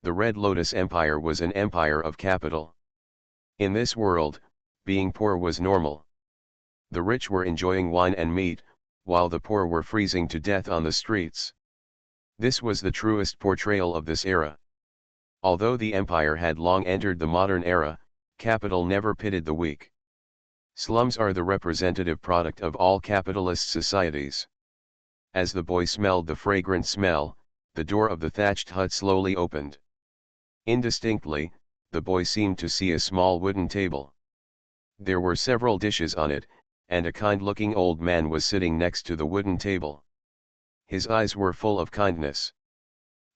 The Red Lotus Empire was an empire of capital. In this world, being poor was normal. The rich were enjoying wine and meat, while the poor were freezing to death on the streets. This was the truest portrayal of this era. Although the empire had long entered the modern era, capital never pitted the weak. Slums are the representative product of all capitalist societies. As the boy smelled the fragrant smell, the door of the thatched hut slowly opened. Indistinctly, the boy seemed to see a small wooden table. There were several dishes on it, and a kind-looking old man was sitting next to the wooden table. His eyes were full of kindness.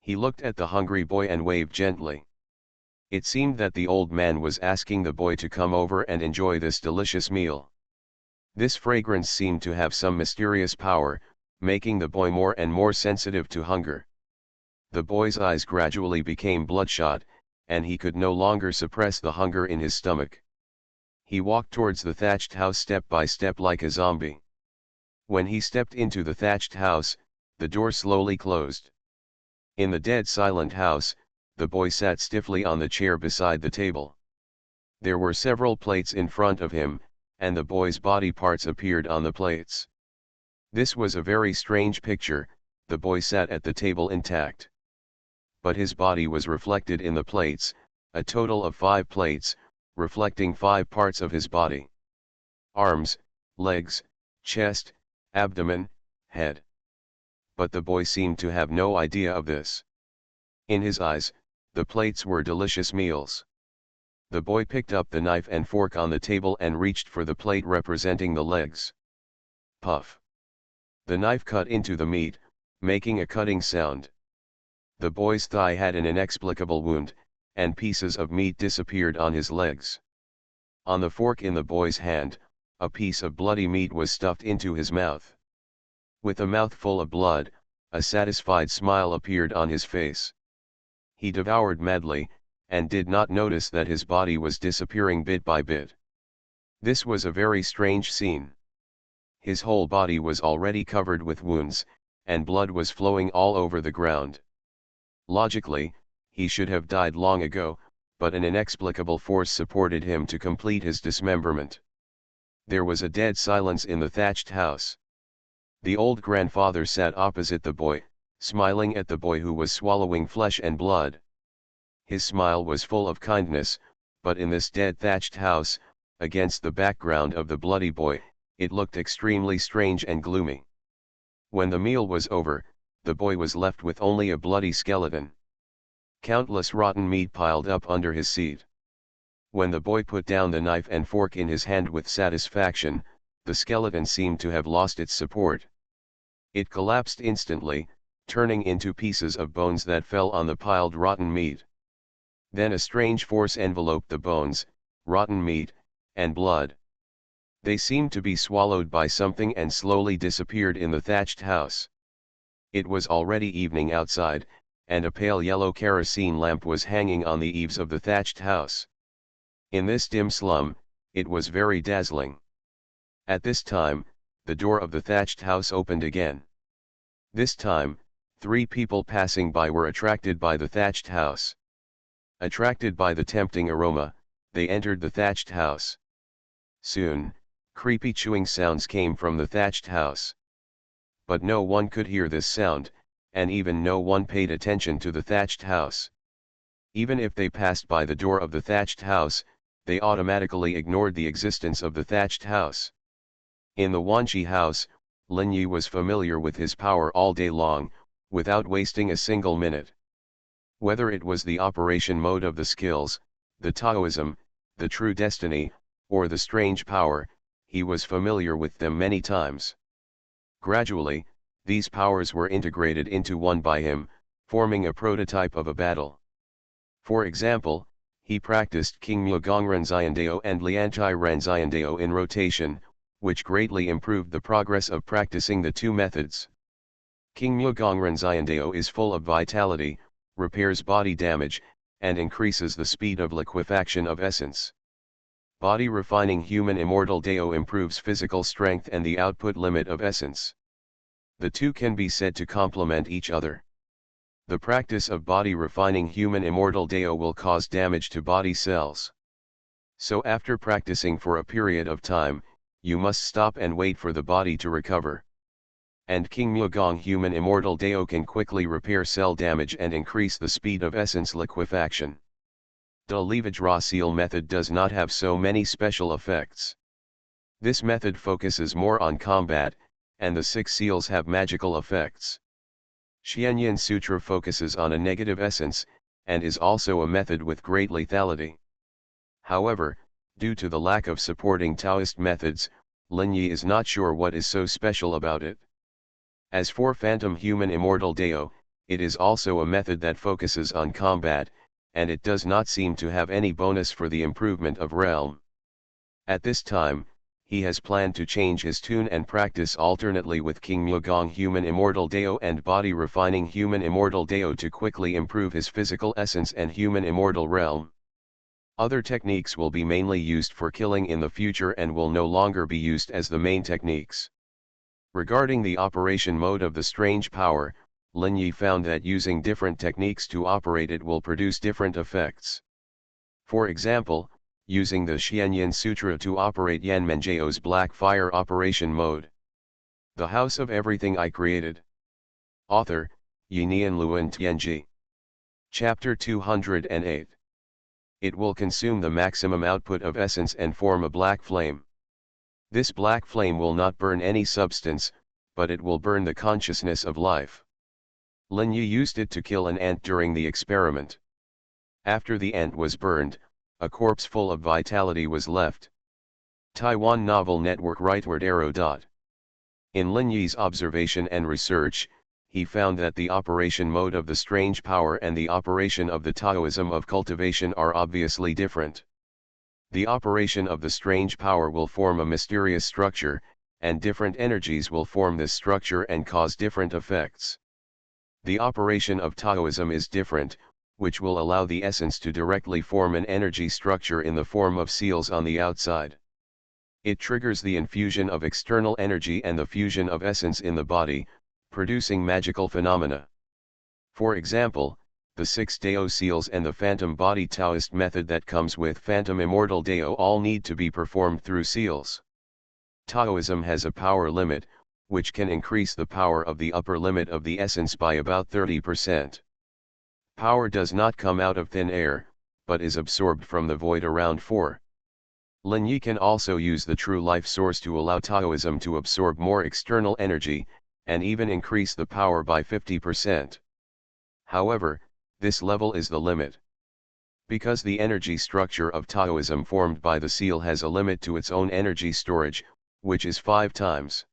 He looked at the hungry boy and waved gently. It seemed that the old man was asking the boy to come over and enjoy this delicious meal. This fragrance seemed to have some mysterious power, making the boy more and more sensitive to hunger. The boy's eyes gradually became bloodshot, and he could no longer suppress the hunger in his stomach. He walked towards the thatched house step by step like a zombie. When he stepped into the thatched house, the door slowly closed. In the dead silent house, the boy sat stiffly on the chair beside the table. There were several plates in front of him, and the boy's body parts appeared on the plates. This was a very strange picture. The boy sat at the table intact. But his body was reflected in the plates, a total of 5 plates, reflecting 5 parts of his body. Arms, legs, chest, abdomen, head. But the boy seemed to have no idea of this. In his eyes, the plates were delicious meals. The boy picked up the knife and fork on the table and reached for the plate representing the legs. Puff. The knife cut into the meat, making a cutting sound. The boy's thigh had an inexplicable wound, and pieces of meat disappeared on his legs. On the fork in the boy's hand, a piece of bloody meat was stuffed into his mouth. With a mouth full of blood, a satisfied smile appeared on his face. He devoured madly, and did not notice that his body was disappearing bit by bit. This was a very strange scene. His whole body was already covered with wounds, and blood was flowing all over the ground. Logically, he should have died long ago, but an inexplicable force supported him to complete his dismemberment. There was a dead silence in the thatched house. The old grandfather sat opposite the boy, smiling at the boy who was swallowing flesh and blood. His smile was full of kindness, but in this dead thatched house, against the background of the bloody boy, it looked extremely strange and gloomy. When the meal was over, the boy was left with only a bloody skeleton. Countless rotten meat piled up under his seat. When the boy put down the knife and fork in his hand with satisfaction, the skeleton seemed to have lost its support. It collapsed instantly, turning into pieces of bones that fell on the piled rotten meat. Then a strange force enveloped the bones, rotten meat, and blood. They seemed to be swallowed by something and slowly disappeared in the thatched house. It was already evening outside, and a pale yellow kerosene lamp was hanging on the eaves of the thatched house. In this dim slum, it was very dazzling. At this time, the door of the thatched house opened again. This time, 3 people passing by were attracted by the thatched house. Attracted by the tempting aroma, they entered the thatched house. Soon, creepy chewing sounds came from the thatched house. But no one could hear this sound, and even no one paid attention to the thatched house. Even if they passed by the door of the thatched house, they automatically ignored the existence of the thatched house. In the Wanchi house, Lin Yi was familiar with his power all day long, without wasting a single minute. Whether it was the operation mode of the skills, the Taoism, the true destiny, or the strange power, he was familiar with them many times. Gradually, these powers were integrated into one by him, forming a prototype of a battle. For example, he practiced King Mugong Renziandao and Liantai Renziandao in rotation, which greatly improved the progress of practicing the two methods. King Mugong Renziandao is full of vitality, repairs body damage, and increases the speed of liquefaction of essence. Body refining human immortal Dao improves physical strength and the output limit of essence. The two can be said to complement each other. The practice of body refining human immortal Dao will cause damage to body cells. So after practicing for a period of time, you must stop and wait for the body to recover. And King Mugong human immortal Dao can quickly repair cell damage and increase the speed of essence liquefaction. The Leavage Raw Seal method does not have so many special effects. This method focuses more on combat, and the 6 seals have magical effects. Xuanhuan Sutra focuses on a negative essence, and is also a method with great lethality. However, due to the lack of supporting Taoist methods, Lin Yi is not sure what is so special about it. As for Phantom Human Immortal Dao, it is also a method that focuses on combat, and it does not seem to have any bonus for the improvement of realm. At this time, he has planned to change his tune and practice alternately with King Mugong Human Immortal Dao and Body Refining Human Immortal Dao to quickly improve his physical essence and human immortal realm. Other techniques will be mainly used for killing in the future and will no longer be used as the main techniques. Regarding the operation mode of the strange power, Lin Yi found that using different techniques to operate it will produce different effects. For example, using the Xuanhuan Sutra to operate Yan Menjiao's Black Fire operation mode. The House of Everything I Created. Author, Yinian Luan Tianji. Chapter 208. It will consume the maximum output of essence and form a black flame. This black flame will not burn any substance, but it will burn the consciousness of life. Lin Yi used it to kill an ant during the experiment. After the ant was burned, a corpse full of vitality was left. Taiwan Novel Network Rightward Arrow. In Lin Yi's observation and research, he found that the operation mode of the strange power and the operation of the Taoism of cultivation are obviously different. The operation of the strange power will form a mysterious structure, and different energies will form this structure and cause different effects. The operation of Taoism is different, which will allow the essence to directly form an energy structure in the form of seals on the outside. It triggers the infusion of external energy and the fusion of essence in the body, producing magical phenomena. For example, the 6 Dao seals and the Phantom Body Taoist method that comes with Phantom Immortal Dao all need to be performed through seals. Taoism has a power limit, which can increase the power of the upper limit of the essence by about 30%. Power does not come out of thin air, but is absorbed from the void around 4. Lin Yi can also use the true life source to allow Taoism to absorb more external energy, and even increase the power by 50%. However, this level is the limit. Because the energy structure of Taoism formed by the seal has a limit to its own energy storage, which is 5 times.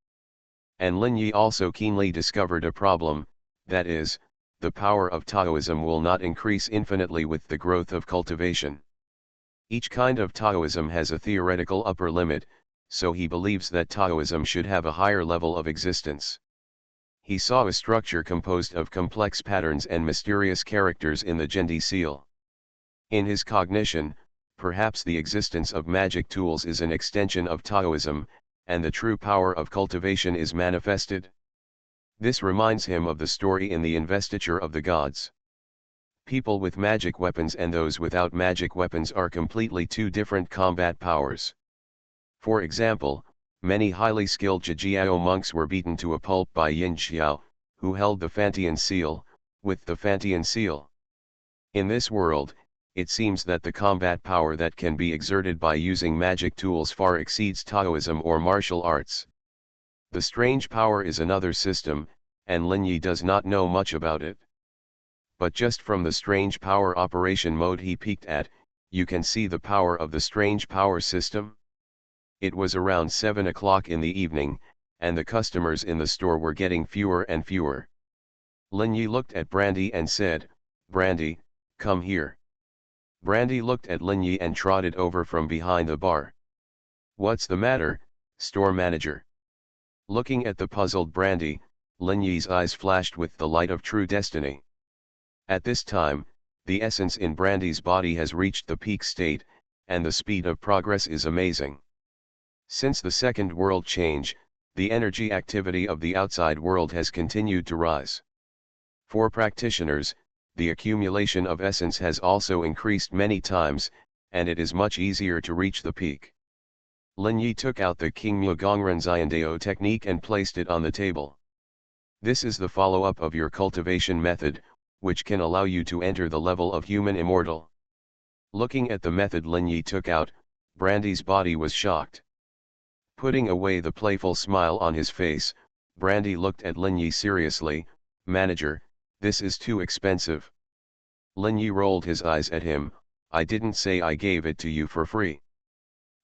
And Lin Yi also keenly discovered a problem, that is, the power of Taoism will not increase infinitely with the growth of cultivation. Each kind of Taoism has a theoretical upper limit, so he believes that Taoism should have a higher level of existence. He saw a structure composed of complex patterns and mysterious characters in the Jendi seal. In his cognition, perhaps the existence of magic tools is an extension of Taoism, and the true power of cultivation is manifested. This reminds him of the story in the Investiture of the Gods. People with magic weapons and those without magic weapons are completely two different combat powers. For example, many highly skilled Zhejiao monks were beaten to a pulp by Yin Xiao, who held the Fantian seal, with the Fantian seal. In this world, it seems that the combat power that can be exerted by using magic tools far exceeds Taoism or martial arts. The strange power is another system, and Lin Yi does not know much about it. But just from the strange power operation mode he peeked at, you can see the power of the strange power system. It was around 7 o'clock in the evening, and the customers in the store were getting fewer and fewer. Lin Yi looked at Brandy and said, "Brandy, come here." Brandy looked at Lin Yi and trotted over from behind the bar. "What's the matter, store manager?" Looking at the puzzled Brandy, Lin Yi's eyes flashed with the light of true destiny. At this time, the essence in Brandy's body has reached the peak state, and the speed of progress is amazing. Since the second world change, the energy activity of the outside world has continued to rise. For practitioners, the accumulation of essence has also increased many times, and it is much easier to reach the peak. Lin Yi took out the King Mugongren Xiandao technique and placed it on the table. This is the follow-up of your cultivation method, which can allow you to enter the level of human immortal. Looking at the method Lin Yi took out, Brandy's body was shocked. Putting away the playful smile on his face, Brandy looked at Lin Yi seriously. "Manager, this is too expensive." Lin Yi rolled his eyes at him. "I didn't say I gave it to you for free.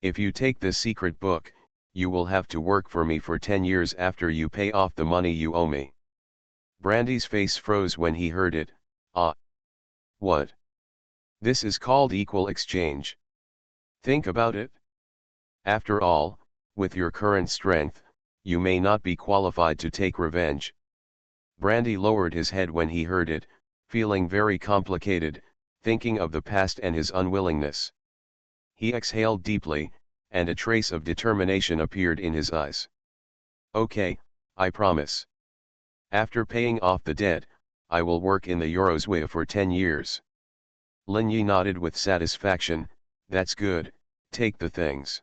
If you take this secret book, you will have to work for me for 10 years after you pay off the money you owe me." Brandy's face froze when he heard it. "Ah. What? This is called equal exchange. Think about it. After all, with your current strength, you may not be qualified to take revenge." Brandy lowered his head when he heard it, feeling very complicated, thinking of the past and his unwillingness. He exhaled deeply, and a trace of determination appeared in his eyes. "Okay, I promise. After paying off the debt, I will work in the Eurozway for 10 years. Lin Yi nodded with satisfaction. "That's good, take the things."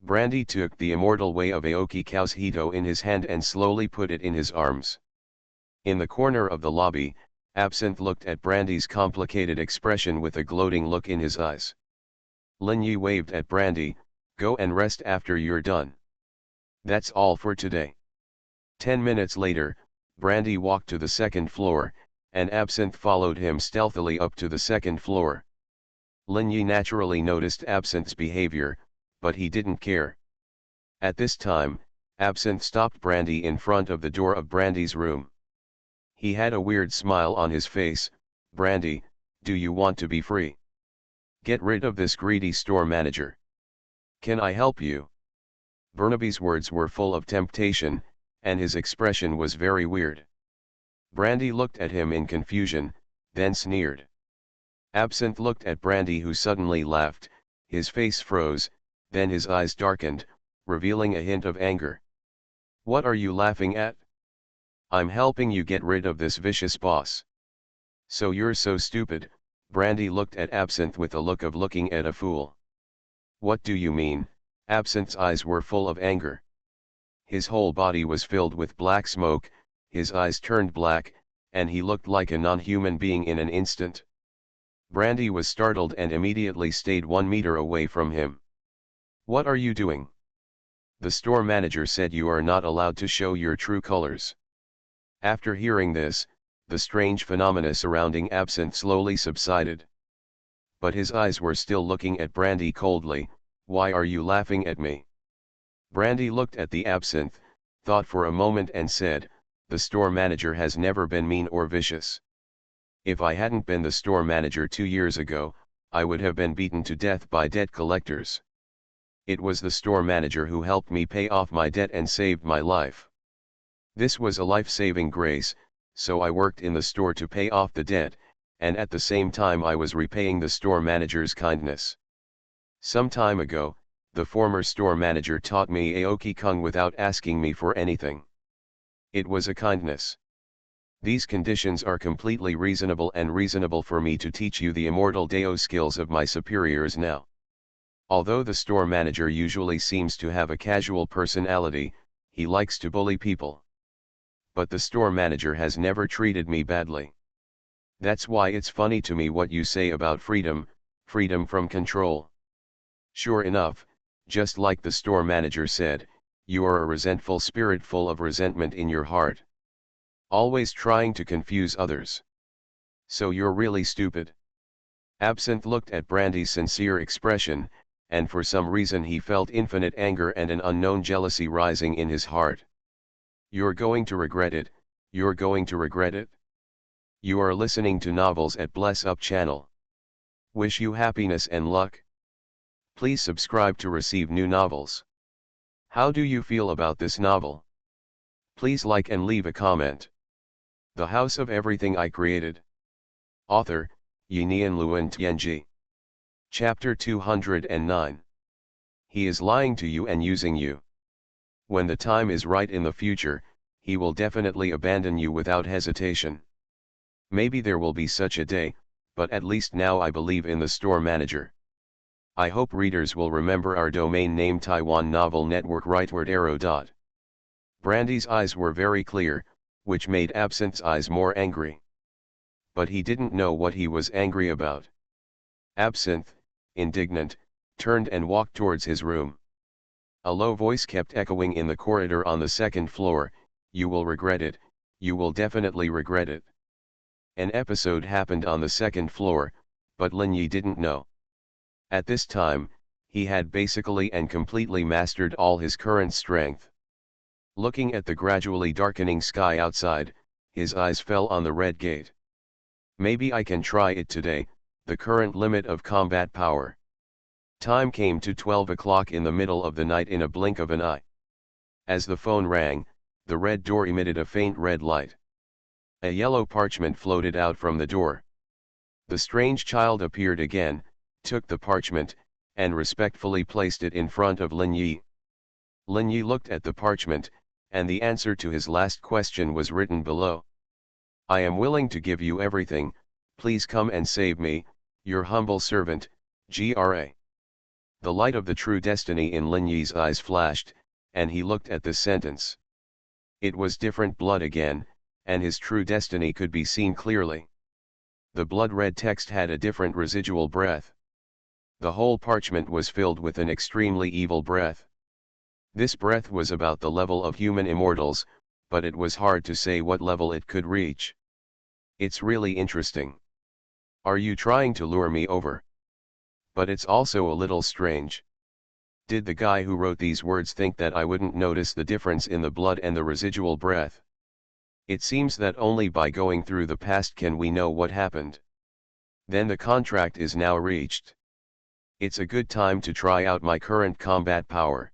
Brandy took the immortal way of Aoki Kaoshito in his hand and slowly put it in his arms. In the corner of the lobby, Absinthe looked at Brandy's complicated expression with a gloating look in his eyes. Lin Yi waved at Brandy. "Go and rest after you're done. That's all for today." 10 minutes later, Brandy walked to the second floor, and Absinthe followed him stealthily up to the second floor. Lin Yi naturally noticed Absinthe's behavior, but he didn't care. At this time, Absinthe stopped Brandy in front of the door of Brandy's room. He had a weird smile on his face. "Brandy, do you want to be free? Get rid of this greedy store manager. Can I help you?" Burnaby's words were full of temptation, and his expression was very weird. Brandy looked at him in confusion, then sneered. Absinthe looked at Brandy, who suddenly laughed. His face froze, then his eyes darkened, revealing a hint of anger. "What are you laughing at? I'm helping you get rid of this vicious boss." "So you're so stupid?" Brandy looked at Absinthe with a look of looking at a fool. "What do you mean?" Absinthe's eyes were full of anger. His whole body was filled with black smoke, his eyes turned black, and he looked like a non-human being in an instant. Brandy was startled and immediately stayed 1 meter away from him. "What are you doing?" "The store manager said you are not allowed to show your true colors." After hearing this, the strange phenomena surrounding Absinthe slowly subsided. But his eyes were still looking at Brandy coldly. "Why are you laughing at me?" Brandy looked at the Absinthe, thought for a moment and said, "The store manager has never been mean or vicious. If I hadn't been the store manager 2 years ago, I would have been beaten to death by debt collectors. It was the store manager who helped me pay off my debt and saved my life. This was a life-saving grace, so I worked in the store to pay off the debt, and at the same time I was repaying the store manager's kindness. Some time ago, the former store manager taught me Aoki-kung without asking me for anything. It was a kindness. These conditions are completely reasonable and reasonable for me to teach you the immortal Dao skills of my superiors now. Although the store manager usually seems to have a casual personality, he likes to bully people. But the store manager has never treated me badly. That's why it's funny to me what you say about freedom, freedom from control. Sure enough, just like the store manager said, You are a resentful spirit full of resentment in your heart. Always trying to confuse others. So you're really stupid. Absinthe looked at Brandy's sincere expression, and for some reason he felt infinite anger and an unknown jealousy rising in his heart. You're going to regret it, you're going to regret it. You are listening to Novels at Bless Up channel. Wish you happiness and luck. Please subscribe to receive new novels. How do you feel about this novel? Please like and leave a comment. The House of Everything I Created. Author, Yinian Luan Tianji. Chapter 209. He is lying to you and using you. When the time is right in the future, he will definitely abandon you without hesitation. Maybe there will be such a day, but at least now I believe in the store manager. I hope readers will remember our domain name Taiwan Novel Network rightward arrow. Brandy's eyes were very clear, which made Absinthe's eyes more angry. But he didn't know what he was angry about. Absinthe, indignant, turned and walked towards his room. A low voice kept echoing in the corridor on the second floor, "You will regret it, you will definitely regret it." An episode happened on the second floor, but Lin Yi didn't know. At this time, he had basically and completely mastered all his current strength. Looking at the gradually darkening sky outside, his eyes fell on the red gate. Maybe I can try it today, the current limit of combat power. Time came to 12 o'clock in the middle of the night in a blink of an eye. As the phone rang, the red door emitted a faint red light. A yellow parchment floated out from the door. The strange child appeared again, took the parchment, and respectfully placed it in front of Lin Yi. Lin Yi looked at the parchment, and the answer to his last question was written below. "I am willing to give you everything, please come and save me, your humble servant, Gra." The light of the true destiny in Lin Yi's eyes flashed, and he looked at the sentence. It was different blood again, and his true destiny could be seen clearly. The blood-red text had a different residual breath. The whole parchment was filled with an extremely evil breath. This breath was about the level of human immortals, but it was hard to say what level it could reach. It's really interesting. Are you trying to lure me over? But it's also a little strange. Did the guy who wrote these words think that I wouldn't notice the difference in the blood and the residual breath? It seems that only by going through the past can we know what happened. Then the contract is now reached. It's a good time to try out my current combat power.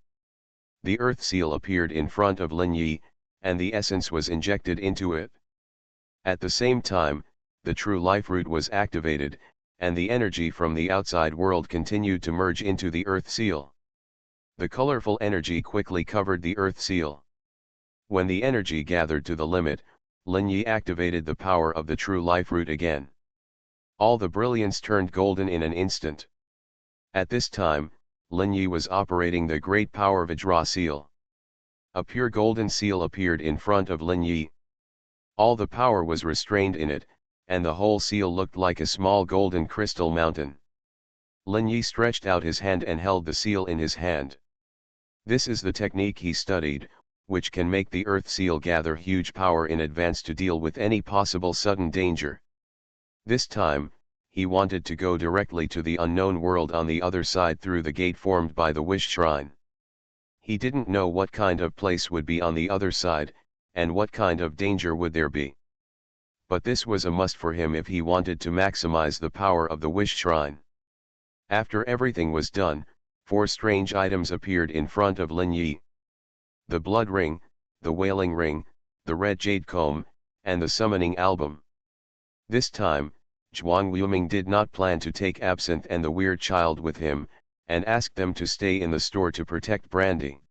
The earth seal appeared in front of Lin Yi, and the essence was injected into it. At the same time, the true life root was activated, and the energy from the outside world continued to merge into the earth seal. The colorful energy quickly covered the earth seal. When the energy gathered to the limit, Lin Yi activated the power of the true life root again. All the brilliance turned golden in an instant. At this time, Lin Yi was operating the great power Vajra seal. A pure golden seal appeared in front of Lin Yi. All the power was restrained in it, and the whole seal looked like a small golden crystal mountain. Lin Yi stretched out his hand and held the seal in his hand. This is the technique he studied, which can make the earth seal gather huge power in advance to deal with any possible sudden danger. This time, he wanted to go directly to the unknown world on the other side through the gate formed by the Wish Shrine. He didn't know what kind of place would be on the other side, and what kind of danger would there be. But this was a must for him if he wanted to maximize the power of the Wish Shrine. After everything was done, 4 strange items appeared in front of Lin Yi. The blood ring, the wailing ring, the red jade comb, and the summoning album. This time, Xuanhuan did not plan to take Absinthe and the weird child with him, and asked them to stay in the store to protect Brandy.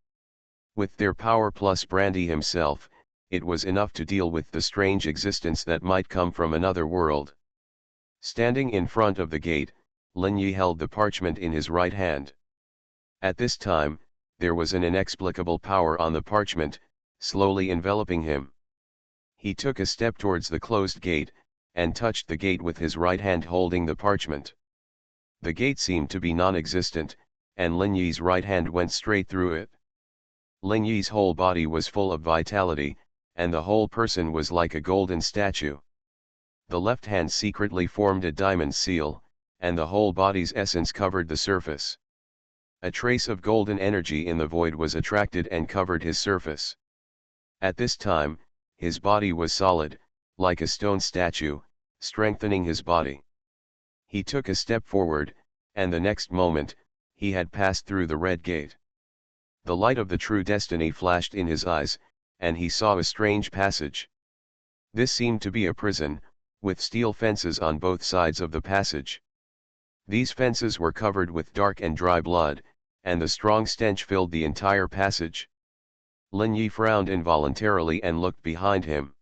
With their power plus Brandy himself, it was enough to deal with the strange existence that might come from another world. Standing in front of the gate, Lin Yi held the parchment in his right hand. At this time, there was an inexplicable power on the parchment, slowly enveloping him. He took a step towards the closed gate, and touched the gate with his right hand holding the parchment. The gate seemed to be non-existent, and Lin Yi's right hand went straight through it. Lin Yi's whole body was full of vitality, and the whole person was like a golden statue. The left hand secretly formed a diamond seal, and the whole body's essence covered the surface. A trace of golden energy in the void was attracted and covered his surface. At this time, his body was solid, like a stone statue, strengthening his body. He took a step forward, and the next moment, he had passed through the red gate. The light of the true destiny flashed in his eyes, and he saw a strange passage. This seemed to be a prison, with steel fences on both sides of the passage. These fences were covered with dark and dry blood, and the strong stench filled the entire passage. Lin Yi frowned involuntarily and looked behind him.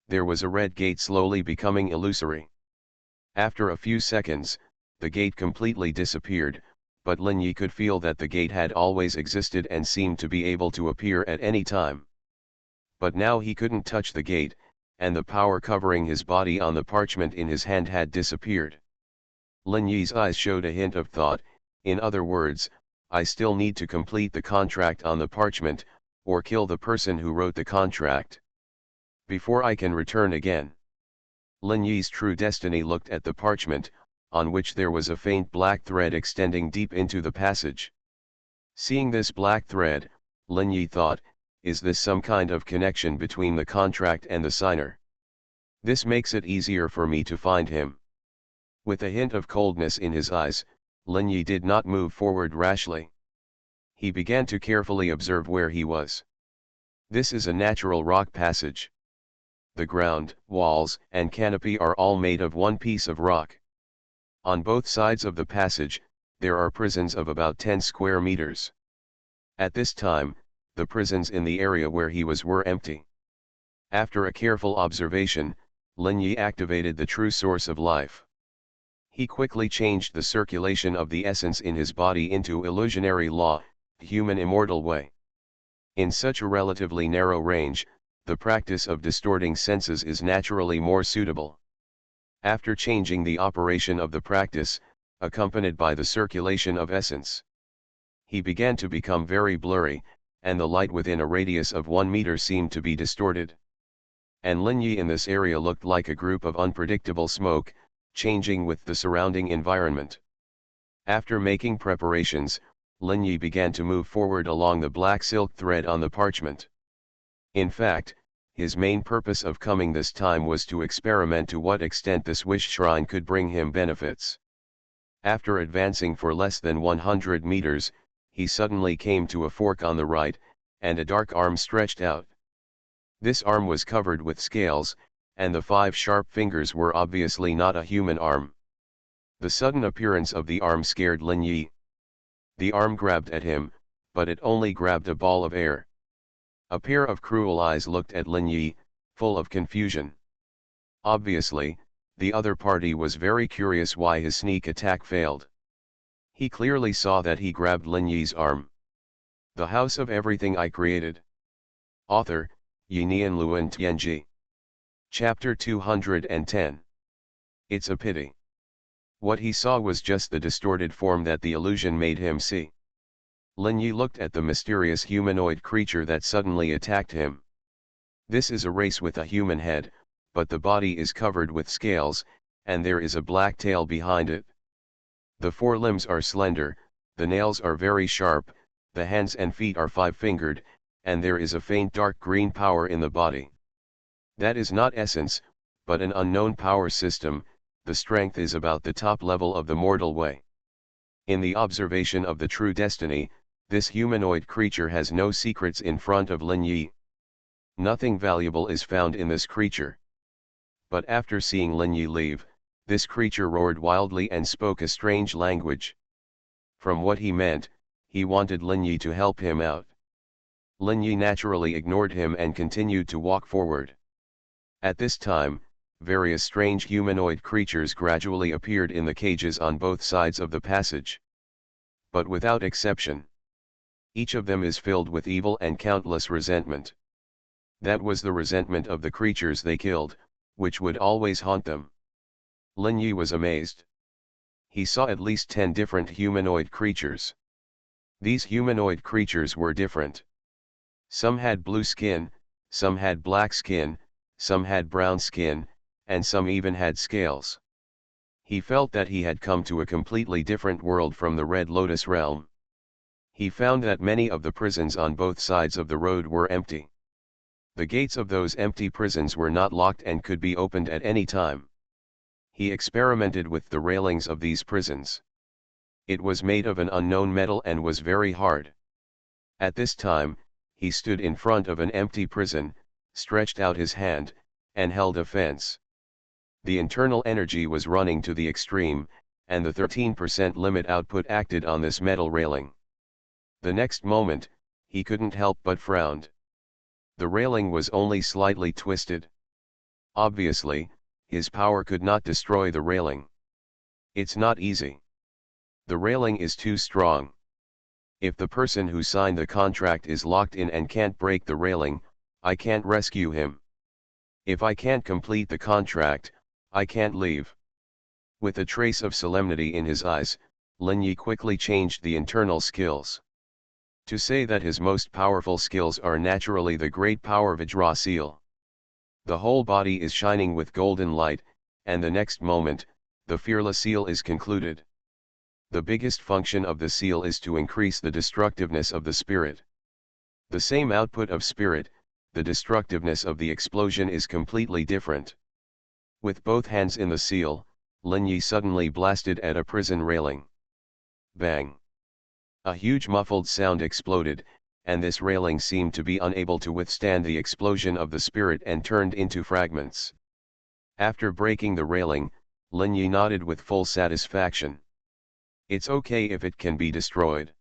There was a red gate slowly becoming illusory. After a few seconds, the gate completely disappeared, but Lin Yi could feel that the gate had always existed and seemed to be able to appear at any time. But now he couldn't touch the gate, and the power covering his body on the parchment in his hand had disappeared. Lin Yi's eyes showed a hint of thought. In other words, I still need to complete the contract on the parchment, or kill the person who wrote the contract, before I can return again. Lin Yi's true destiny looked at the parchment, on which there was a faint black thread extending deep into the passage. Seeing this black thread, Lin Yi thought, is this some kind of connection between the contract and the signer? This makes it easier for me to find him. With a hint of coldness in his eyes, Lin Yi did not move forward rashly. He began to carefully observe where he was. This is a natural rock passage. The ground, walls, and canopy are all made of one piece of rock. On both sides of the passage, there are prisons of about 10 square meters. At this time, the prisons in the area where he was were empty. After a careful observation, Lin Yi activated the true source of life. He quickly changed the circulation of the essence in his body into illusionary law, human immortal way. In such a relatively narrow range, the practice of distorting senses is naturally more suitable. After changing the operation of the practice, accompanied by the circulation of essence, he began to become very blurry, and the light within a radius of 1 meter seemed to be distorted. And Lin Yi in this area looked like a group of unpredictable smoke, changing with the surrounding environment. After making preparations, Lin Yi began to move forward along the black silk thread on the parchment. In fact, his main purpose of coming this time was to experiment to what extent this wish shrine could bring him benefits. After advancing for less than 100 meters, he suddenly came to a fork on the right, and a dark arm stretched out. This arm was covered with scales, and the 5 sharp fingers were obviously not a human arm. The sudden appearance of the arm scared Lin Yi. The arm grabbed at him, but it only grabbed a ball of air. A pair of cruel eyes looked at Lin Yi, full of confusion. Obviously, the other party was very curious why his sneak attack failed. He clearly saw that he grabbed Lin Yi's arm. The House of Everything I Created. Author, Yinian Luan Tianji. Chapter 210. It's a pity. What he saw was just the distorted form that the illusion made him see. Lin Yi looked at the mysterious humanoid creature that suddenly attacked him. This is a race with a human head, but the body is covered with scales, and there is a black tail behind it. The 4 limbs are slender, the nails are very sharp, the hands and feet are 5-fingered, and there is a faint dark green power in the body. That is not essence, but an unknown power system. The strength is about the top level of the mortal way. In the observation of the true destiny, this humanoid creature has no secrets in front of Lin Yi. Nothing valuable is found in this creature. But after seeing Lin Yi leave, this creature roared wildly and spoke a strange language. From what he meant, he wanted Lin Yi to help him out. Lin Yi naturally ignored him and continued to walk forward. At this time, various strange humanoid creatures gradually appeared in the cages on both sides of the passage. But without exception, each of them is filled with evil and countless resentment. That was the resentment of the creatures they killed, which would always haunt them. Lin Yi was amazed. He saw at least 10 different humanoid creatures. These humanoid creatures were different. Some had blue skin, some had black skin, some had brown skin, and some even had scales. He felt that he had come to a completely different world from the Red Lotus realm. He found that many of the prisons on both sides of the road were empty. The gates of those empty prisons were not locked and could be opened at any time. He experimented with the railings of these prisons. It was made of an unknown metal and was very hard. At this time, he stood in front of an empty prison, stretched out his hand, and held a fence. The internal energy was running to the extreme, and the 13% limit output acted on this metal railing. The next moment, he couldn't help but frowned. The railing was only slightly twisted. Obviously, his power could not destroy the railing. It's not easy. The railing is too strong. If the person who signed the contract is locked in and can't break the railing, I can't rescue him. If I can't complete the contract, I can't leave. With a trace of solemnity in his eyes, Lin Yi quickly changed the internal skills. To say that his most powerful skills are naturally the great power Vajra seal. The whole body is shining with golden light, and the next moment, the fearless seal is concluded. The biggest function of the seal is to increase the destructiveness of the spirit. The same output of spirit, the destructiveness of the explosion is completely different. With both hands in the seal, Lin Yi suddenly blasted at a prison railing. Bang! A huge muffled sound exploded, and this railing seemed to be unable to withstand the explosion of the spirit and turned into fragments. After breaking the railing, Lin Yi nodded with full satisfaction. It's okay if it can be destroyed.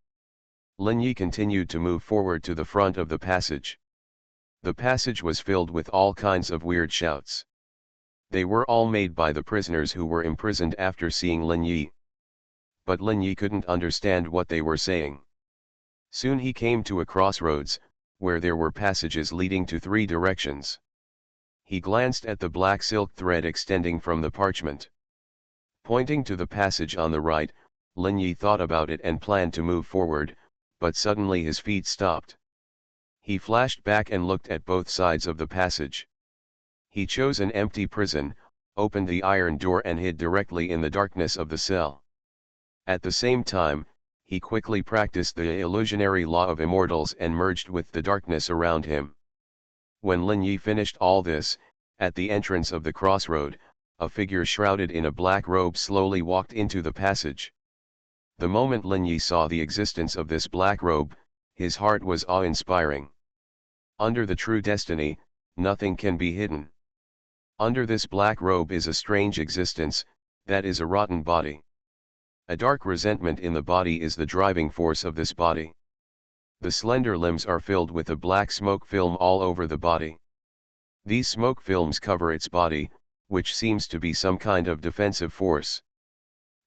Lin Yi continued to move forward to the front of the passage. The passage was filled with all kinds of weird shouts. They were all made by the prisoners who were imprisoned after seeing Lin Yi. But Lin Yi couldn't understand what they were saying. Soon he came to a crossroads, where there were passages leading to 3 directions. He glanced at the black silk thread extending from the parchment. Pointing to the passage on the right, Lin Yi thought about it and planned to move forward, but suddenly his feet stopped. He flashed back and looked at both sides of the passage. He chose an empty prison, opened the iron door and hid directly in the darkness of the cell. At the same time, he quickly practiced the illusionary law of immortals and merged with the darkness around him. When Lin Yi finished all this, at the entrance of the crossroad, a figure shrouded in a black robe slowly walked into the passage. The moment Lin Yi saw the existence of this black robe, his heart was awe-inspiring. Under the true destiny, nothing can be hidden. Under this black robe is a strange existence, that is a rotten body. A dark resentment in the body is the driving force of this body. The slender limbs are filled with a black smoke film all over the body. These smoke films cover its body, which seems to be some kind of defensive force.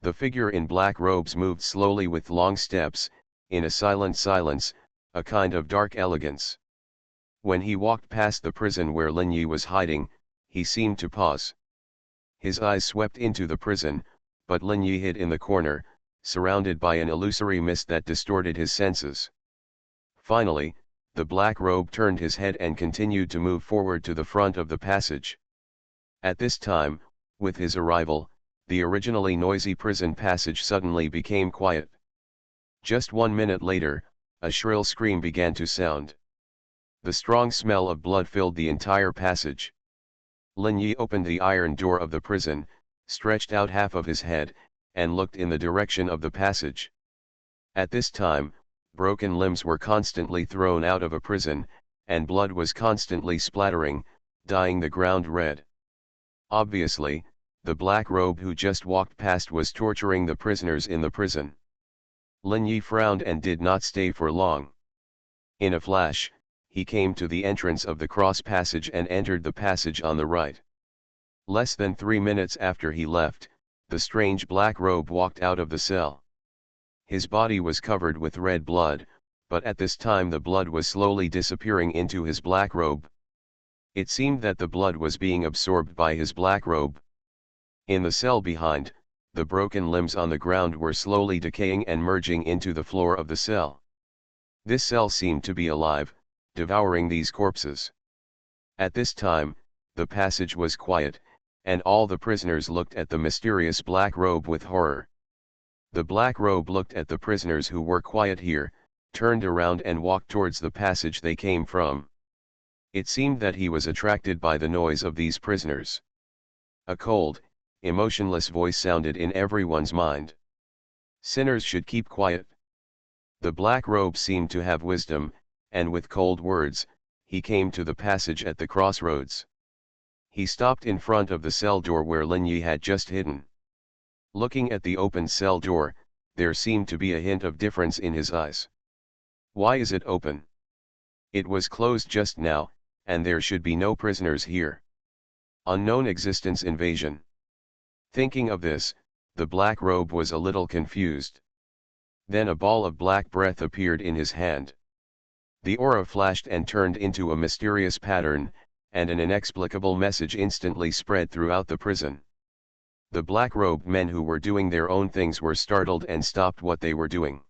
The figure in black robes moved slowly with long steps, in a silent silence, a kind of dark elegance. When he walked past the prison where Lin Yi was hiding, he seemed to pause. His eyes swept into the prison, but Lin Yi hid in the corner, surrounded by an illusory mist that distorted his senses. Finally, the black robe turned his head and continued to move forward to the front of the passage. At this time, with his arrival, the originally noisy prison passage suddenly became quiet. Just 1 minute later, a shrill scream began to sound. The strong smell of blood filled the entire passage. Lin Yi opened the iron door of the prison, stretched out half of his head, and looked in the direction of the passage. At this time, broken limbs were constantly thrown out of a prison, and blood was constantly splattering, dyeing the ground red. Obviously, the black robe who just walked past was torturing the prisoners in the prison. Lin Yi frowned and did not stay for long. In a flash, he came to the entrance of the cross passage and entered the passage on the right. Less than 3 minutes after he left, the strange black robe walked out of the cell. His body was covered with red blood, but at this time the blood was slowly disappearing into his black robe. It seemed that the blood was being absorbed by his black robe. In the cell behind, the broken limbs on the ground were slowly decaying and merging into the floor of the cell. This cell seemed to be alive, devouring these corpses. At this time, the passage was quiet, and all the prisoners looked at the mysterious black robe with horror. The black robe looked at the prisoners who were quiet here, turned around and walked towards the passage they came from. It seemed that he was attracted by the noise of these prisoners. A cold, emotionless voice sounded in everyone's mind. Sinners should keep quiet. The black robe seemed to have wisdom, and with cold words, he came to the passage at the crossroads. He stopped in front of the cell door where Lin Yi had just hidden. Looking at the open cell door, there seemed to be a hint of difference in his eyes. Why is it open? It was closed just now, and there should be no prisoners here. Unknown existence invasion. Thinking of this, the black robe was a little confused. Then a ball of black breath appeared in his hand. The aura flashed and turned into a mysterious pattern, and an inexplicable message instantly spread throughout the prison. The black-robed men who were doing their own things were startled and stopped what they were doing.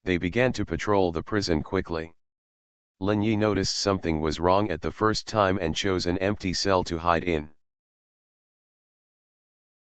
They began to patrol the prison quickly. Lin Yi noticed something was wrong at the first time and chose an empty cell to hide in.